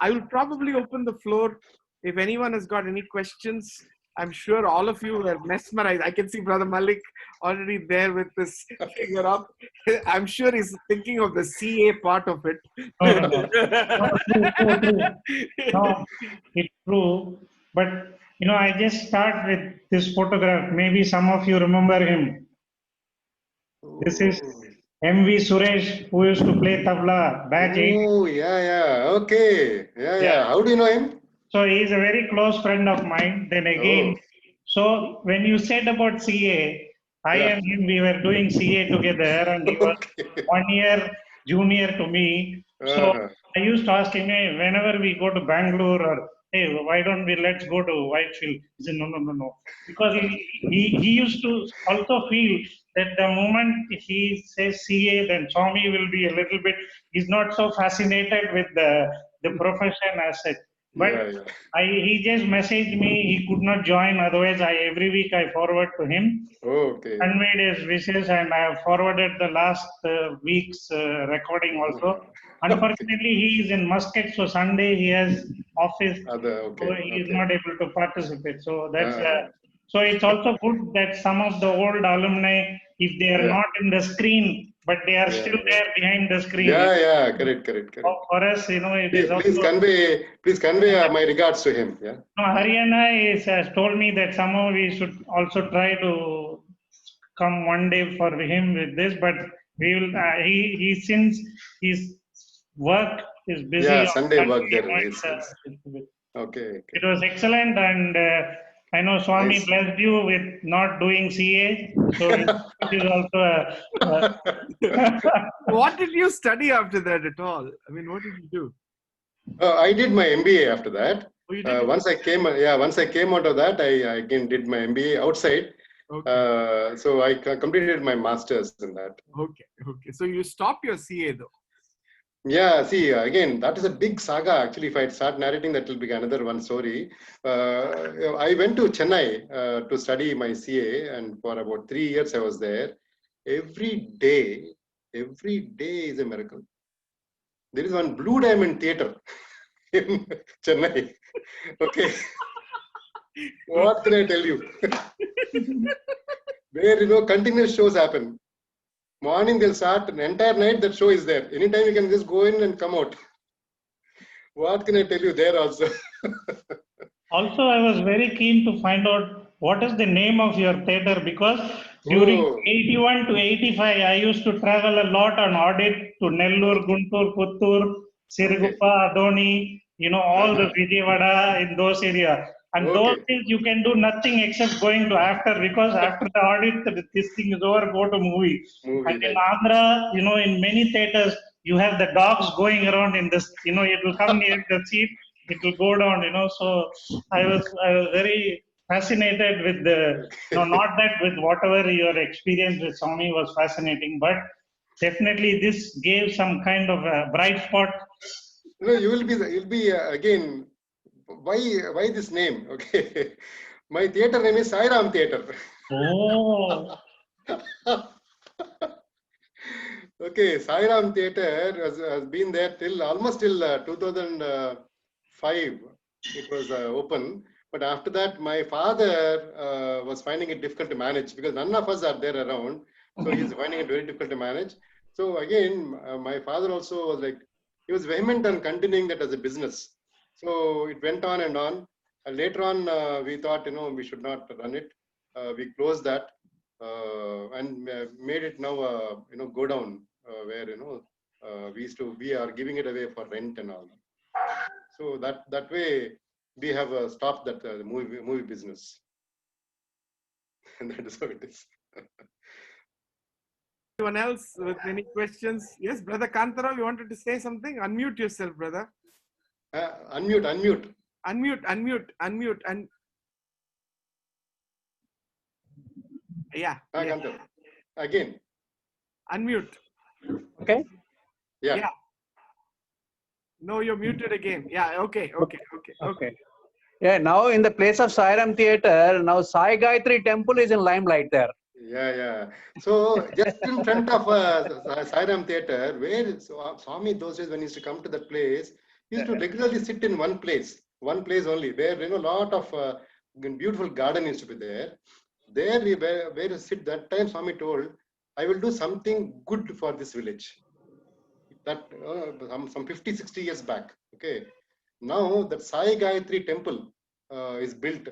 Speaker 1: I will probably open the floor. If anyone has got any questions, I'm sure all of you are mesmerized. I can see Brother Malik already there with his finger up. I'm sure he's thinking of the CA part of it.
Speaker 3: No, it's true. But, I just start with this photograph. Maybe some of you remember him. This is M.V. Suresh, who used to play tabla, batch 8.
Speaker 2: Oh, okay. How do you know him?
Speaker 3: So he is a very close friend of mine. Then again, so when you said about CA, I and him, we were doing CA together, and he was 1 year junior to me. So I used to ask him, hey, whenever we go to Bangalore, or hey, why don't let's go to Whitefield? He said, no. Because he used to also feel that the moment he says CA, then Swami will be a little bit, he's not so fascinated with the profession as such. But he just messaged me, he could not join, otherwise every week I forward to him. Conveyed his wishes, and I have forwarded the last week's recording also. Unfortunately, he is in Muscat, so Sunday he has office, so he is not able to participate. So that's so it's also good that some of the old alumni, if they are not in the screen, but they are still there behind the screen.
Speaker 2: Correct.
Speaker 3: For us, it is
Speaker 2: please convey my regards to him.
Speaker 3: No, Haryana has told me that somehow we should also try to come one day for him with this, but we will. He since his work is busy.
Speaker 2: Sunday work there.
Speaker 3: It was excellent, and I know Swami
Speaker 2: Nice.
Speaker 3: blessed you with not doing CA, so it is also
Speaker 1: What did you study after that at all? I mean, what did you do?
Speaker 2: I did my MBA after that.
Speaker 1: Oh, you did?
Speaker 2: Once I came out of that, I again did my MBA outside.
Speaker 1: Okay.
Speaker 2: So I completed my master's in that.
Speaker 1: Okay. So you stopped your CA though.
Speaker 2: Yeah, see, again, that is a big saga. Actually, if I start narrating, that will be another one story. I went to Chennai to study my CA, and for about 3 years I was there. Every day is a miracle. There is one Blue Diamond Theatre in Chennai. Okay, what can I tell you? Where continuous shows happen. Morning they'll start, an entire night that show is there. Anytime you can just go in and come out. What can I tell you there also?
Speaker 3: Also, I was very keen to find out what is the name of your theatre, because during
Speaker 2: Oh,
Speaker 3: 81 to 85, I used to travel a lot on audit to Nellore,
Speaker 2: okay,
Speaker 3: Guntur, Puttur,
Speaker 2: okay.
Speaker 3: Siruguppa, Adoni, all the
Speaker 2: Uh-huh.
Speaker 3: Vijayawada in those areas. And those
Speaker 2: Okay,
Speaker 3: days you can do nothing except going to after, because after the audit, this thing is over, go to movie. And
Speaker 2: movie,
Speaker 3: in
Speaker 2: right.
Speaker 3: Andhra, in many theatres, you have the dogs going around in this, it will come near the seat, it will go down, so I was very fascinated with not that with whatever your experience with Swami was fascinating, but definitely this gave some kind of a bright spot.
Speaker 2: You'll be again. Why this name? Okay, my theater name is Sai Theater.
Speaker 3: Oh,
Speaker 2: Okay, Sai Theater has been there till almost till 2005. It was open, but after that, my father was finding it difficult to manage because none of us are there around. So he's finding it very difficult to manage. So again, my father also was like, he was vehement on continuing that as a business. So it went on and on. Later on, we thought, we should not run it. We closed that and made it now, go down where, we are giving it away for rent and all. So that way we have stopped that movie business. And that is how it is.
Speaker 1: Anyone else with any questions? Yes, Brother Kantara, you wanted to say something? Unmute yourself, brother.
Speaker 2: Unmute.
Speaker 1: Unmute. And yeah.
Speaker 2: Kantara. Again.
Speaker 1: Unmute.
Speaker 4: Okay.
Speaker 2: Yeah.
Speaker 1: No, you're muted again. Yeah. Okay.
Speaker 4: Yeah. Now in the place of Sairam Theatre, now Sai Gayatri Temple is in limelight there.
Speaker 2: Yeah. So just in front of Sai Theatre, where Swami those days when he used to come to that place, he used to regularly sit in one place only. Where a lot of beautiful garden used to be there. There we where to sit. That time Swami told, I will do something good for this village. That some 50-60 years back. Okay. Now that Sai Gayatri Temple is built,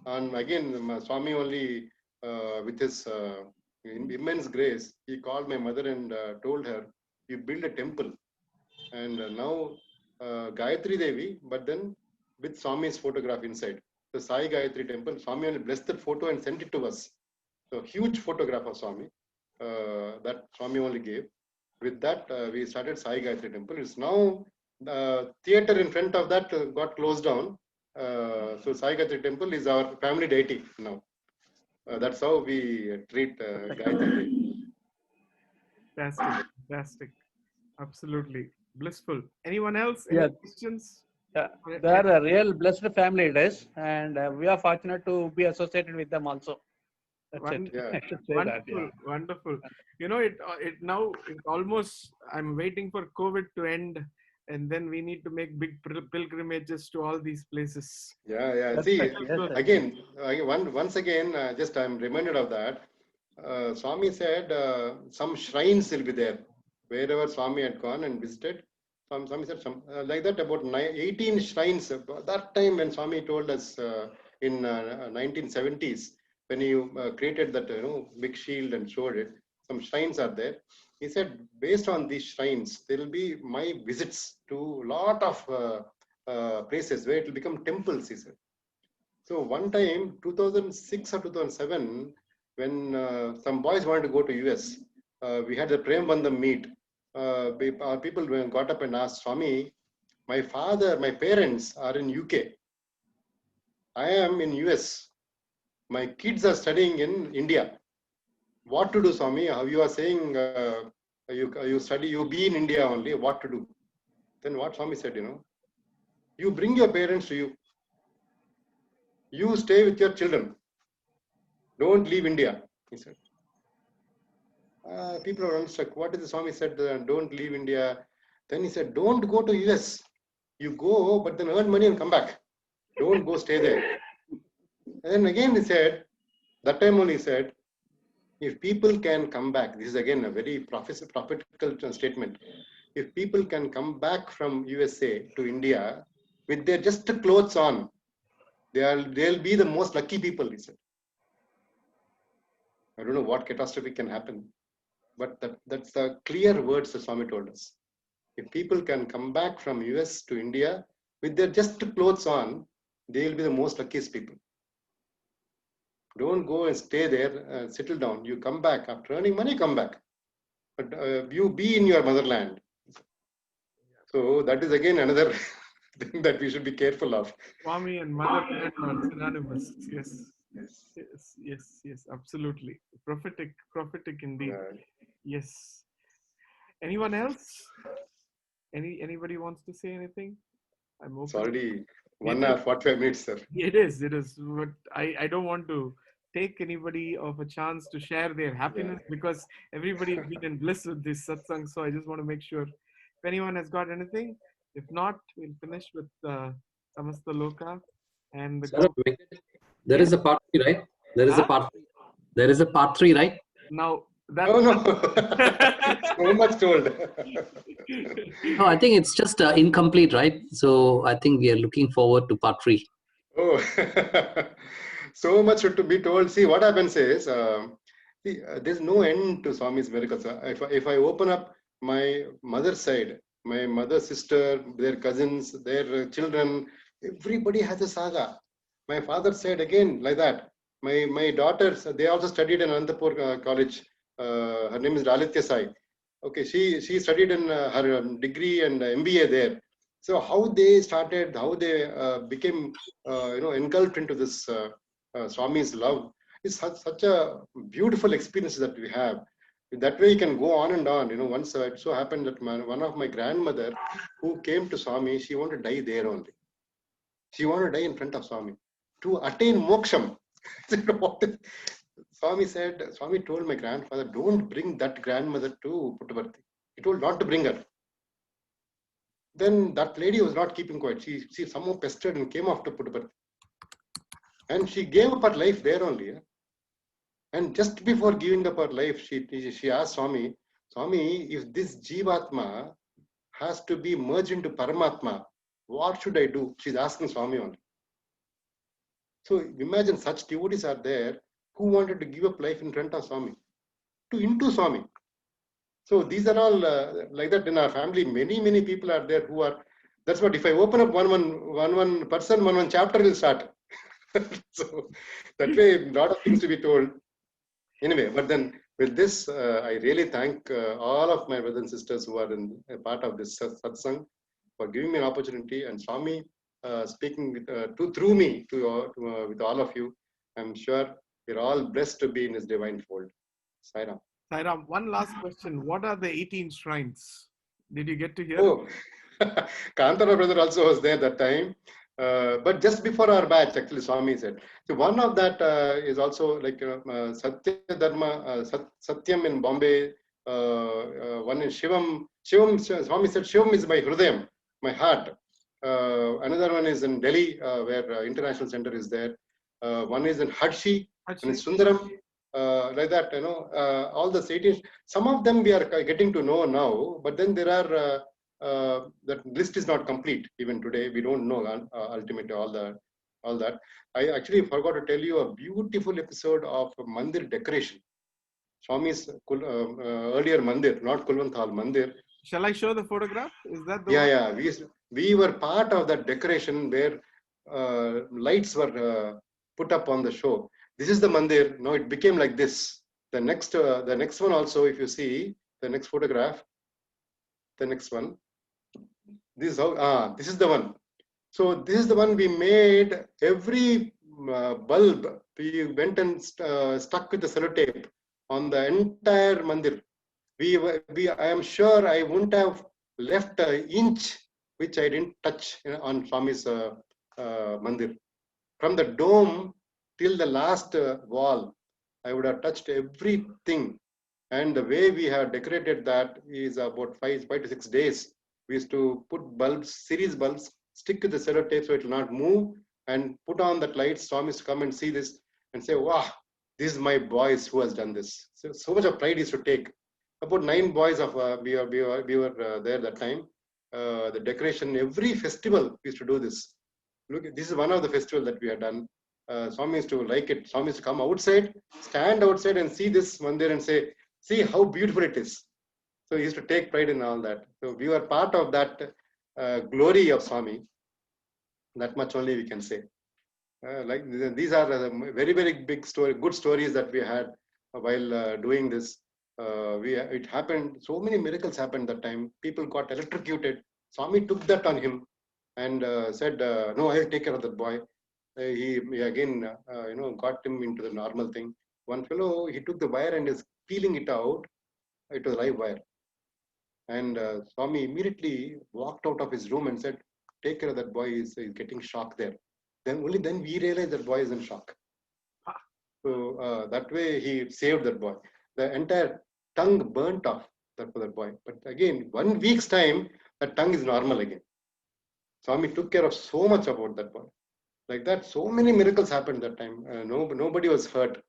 Speaker 2: and again Swami only with his immense grace, he called my mother and told her, you build a temple. And now Gayatri Devi, but then with Swami's photograph inside. The Sai Gayatri Temple, Swami only blessed that photo and sent it to us. So huge photograph of Swami that Swami only gave. With that, we started Sai Gayatri Temple. It's now the theater in front of that got closed down. So Sai Gayatri Temple is our family deity now. That's how we treat Gayatri.
Speaker 1: Fantastic. Absolutely blissful. Anyone else? Any
Speaker 4: Yeah.
Speaker 1: questions?
Speaker 4: Yeah. They are a real blessed family it is, and we are fortunate to be associated with them also. That's it.
Speaker 2: Yeah.
Speaker 4: I should say
Speaker 1: Wonderful. It now almost, I'm waiting for COVID to end, and then we need to make big pilgrimages to all these places.
Speaker 2: Yeah.
Speaker 4: That's
Speaker 2: See,
Speaker 4: right. Yes,
Speaker 2: again, once again, just I'm reminded of that. Swami said some shrines will be there wherever Swami had gone and visited. Swami said some like that about 18 shrines. That time when Swami told us in 1970s when he created that big shield and showed it, some shrines are there. He said based on these shrines there will be my visits to a lot of places where it will become temples. He said. So one time, 2006 or 2007, when some boys wanted to go to US, we had the Premabandham meet. Our people got up and asked, Swami, my parents are in UK. I am in US. My kids are studying in India. What to do, Swami? How you are saying you be in India only, what to do? Then what Swami said, you bring your parents to you. You stay with your children. Don't leave India, he said. People are unstruck. What is the Swami said? Don't leave India. Then he said, don't go to US. You go, but then earn money and come back. Don't go stay there. And then again he said, that time only he said, if people can come back, this is again a very prophetical statement. If people can come back from USA to India with their just clothes on, they'll be the most lucky people, he said. I don't know what catastrophe can happen, but that's the clear words that Swami told us. If people can come back from US to India with their just clothes on, they'll be the most luckiest people. Don't go and stay there, settle down. You come back after earning money, come back. But you be in your motherland. So that is again another thing that we should be careful of.
Speaker 1: Swami and motherland are synonymous. Yes. Yes, absolutely. Prophetic indeed. Yes. Anyone else? Anybody wants to say anything? I'm open.
Speaker 2: It's already 1 hour 45 minutes, sir.
Speaker 1: It is. But I don't want to take anybody of a chance to share their happiness because everybody has been in bliss with this satsang. So I just want to make sure if anyone has got anything. If not, we'll finish with Samasta Loka and the.
Speaker 5: There is a part 3, right? There is a part 3, right?
Speaker 1: Now that.
Speaker 2: Oh no, so much told.
Speaker 5: No, I think it's just incomplete, right? So I think we are looking forward to part 3.
Speaker 2: Oh, so much to be told. See, what happens is, there's no end to Swami's miracles. If I open up my mother's side, my mother's sister, their cousins, their children, everybody has a saga. My father's side again like that. My daughters, they also studied in Anantapur College. Her name is Sathya Sai. Okay, she studied in her degree and MBA there. So how they started, how they became, engulfed into this Swami's love is such a beautiful experience that we have. That way you can go on and on. Once it so happened that one of my grandmother who came to Swami, she wanted to die there only. She wanted to die in front of Swami to attain moksham. Swami told my grandfather, don't bring that grandmother to Puttaparthi. He told not to bring her. Then that lady was not keeping quiet. She somehow pestered and came off to Puttaparthi. And she gave up her life there only. Yeah? And just before giving up her life, she asked Swami, if this Jivatma has to be merged into Paramatma, what should I do? She's asking Swami only. So imagine such devotees are there who wanted to give up life in front of Swami, into Swami. So these are all like that in our family. Many people are there who are. That's what if I open up one person, one chapter will start. So that way, a lot of things to be told. Anyway, but then with this, I really thank all of my brothers and sisters who are in a part of this satsang for giving me an opportunity, and Swami speaking through me with all of you. I'm sure we're all blessed to be in His divine fold. Sai Ram.
Speaker 1: Sai Ram, one last question. What are the 18 shrines? Did you get to hear?
Speaker 2: Oh, Kantara brother also was there that time. But just before our batch, actually, Swami said. So one of that is also like Satya Dharma, Satyam in Bombay. One is Sivam. Swami said, Sivam is my Hrudayam, my heart. Another one is in Delhi, where International Center is there. One is in Hadshi, and in Sundaram. Like that, all the cities. Some of them we are getting to know now, but then there are. That list is not complete even today. We don't know ultimately all that. I actually forgot to tell you a beautiful episode of Mandir decoration. Swami's earlier Mandir, not Kulvanthal Mandir.
Speaker 1: Shall I show the photograph? Is that the
Speaker 2: one? We were part of that decoration where lights were put up on the show. This is the mandir. No, it became like this. The next one also, if you see the next photograph, the next one. This is how. This is the one. So this is the one we made. Every bulb we went and stuck with the sellotape on the entire mandir. I am sure I wouldn't have left an inch which I didn't touch on Swami's mandir. From the dome till the last wall, I would have touched everything. And the way we have decorated that is about 5 to 6 days. We used to put bulbs, series bulbs, stick to the sellotape so it will not move, and put on that light. Swami to come and see this and say, wow, this is my boys who has done this. So much of pride is to take. About 9 boys of we were there that time. The decoration, every festival we used to do this. Look, this is one of the festivals that we have done. Swami used to like it. Swami used to come outside, stand outside and see this mandir and say, see how beautiful it is. So he used to take pride in all that. So we were part of that glory of Swami. That much only we can say. Like these are very, very big story, good stories that we had while doing this. It happened. So many miracles happened that time. People got electrocuted. Swami took that on him and said, "No, I'll take care of that boy." He again, got him into the normal thing. One fellow, he took the wire and is peeling it out. It was live wire. And Swami immediately walked out of his room and said, take care of that boy, he's getting shocked there. Only then we realized that boy is in shock. So that way he saved that boy. The entire tongue burnt off for that boy. But again, 1 week's time, the tongue is normal again. Swami took care of so much about that boy. Like that, so many miracles happened that time. Nobody was hurt.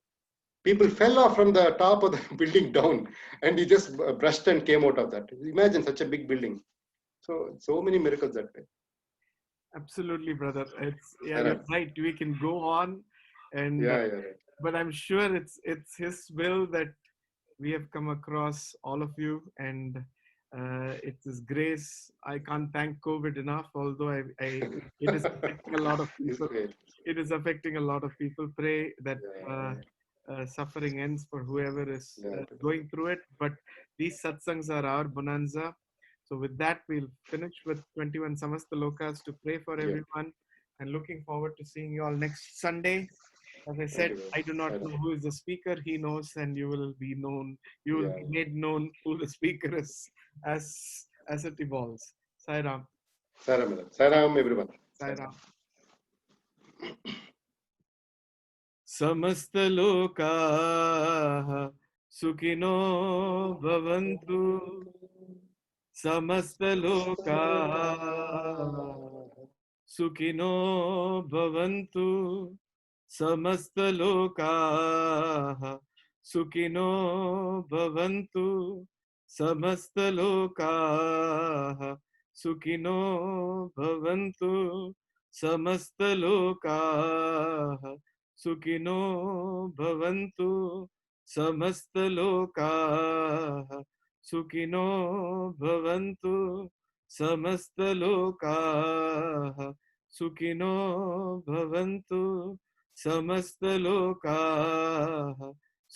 Speaker 2: People fell off from the top of the building down, and he just brushed and came out of that. Imagine such a big building. So many miracles that way.
Speaker 1: Absolutely, brother. You're right. We can go on, and but I'm sure it's His will that we have come across all of you, and it's His grace. I can't thank COVID enough, although it is affecting a lot of people. It is affecting a lot of people. Pray that suffering ends for whoever is going through it. But these satsangs are our bonanza. So with that, we'll finish with 21 Samasta Lokas to pray for everyone, and looking forward to seeing you all next Sunday. As I said, I do not know who is the speaker. He knows, and you will be known. You will be made known who the speaker is as it evolves. Sai Ram.
Speaker 2: Sai Ram, Sai Ram, everyone.
Speaker 1: Sai Ram. Samasta loka sukino bhavantu. Samasta loka sukino bhavantu. Samasta loka sukino bhavantu. Samasta loka sukino bhavantu. Samasta loka sukino bhavantu. Samasta loka sukino bhavantu. Samasta loka sukino bhavantu. Samasta loka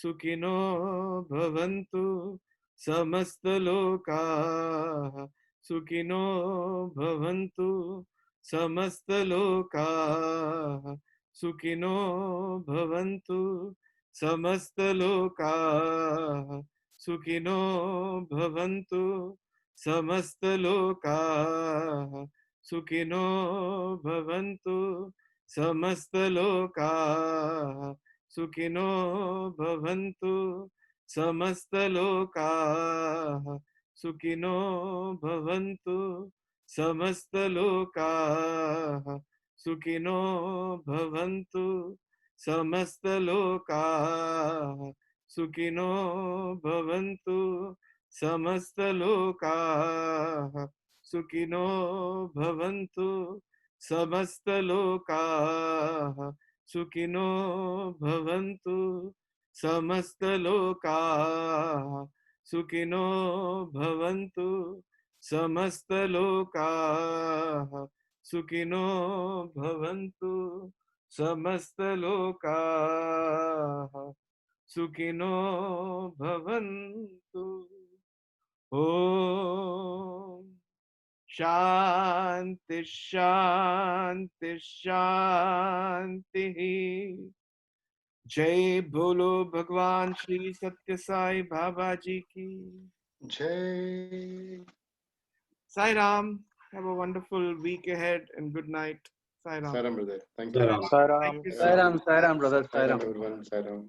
Speaker 1: sukino bhavantu. Samasta loka sukino bhavantu. Samasta loka sukino bhavantu. Samasta loka sukino bhavantu. Samasta loka sukino bhavantu. Samasta loka sukino bhavantu. Samasta loka sukino bhavantu. Samasta loka sukino bhavantu. Samasta loka sukino bhavantu. Samasta loka sukino bhavantu. Samasta loka sukino bhavantu. Samasta loka sukino bhavantu. Samasta loka सुखिनो भवन्तु समस्तलोकाः सुखिनो भवन्तु। ॐ शांति शांति शांति। जय बोलो भगवान श्री सत्य साई बाबा जी की
Speaker 2: Jai.
Speaker 1: Sai Ram. Have a wonderful week ahead and good night. Sai Ram.
Speaker 2: Sairam, brother. Thank you.
Speaker 5: Sairam.
Speaker 1: Thank you so
Speaker 4: Sai
Speaker 1: much.
Speaker 4: Ram, brother. Sai
Speaker 2: Sairam,
Speaker 4: Ram.
Speaker 2: everyone. Sairam.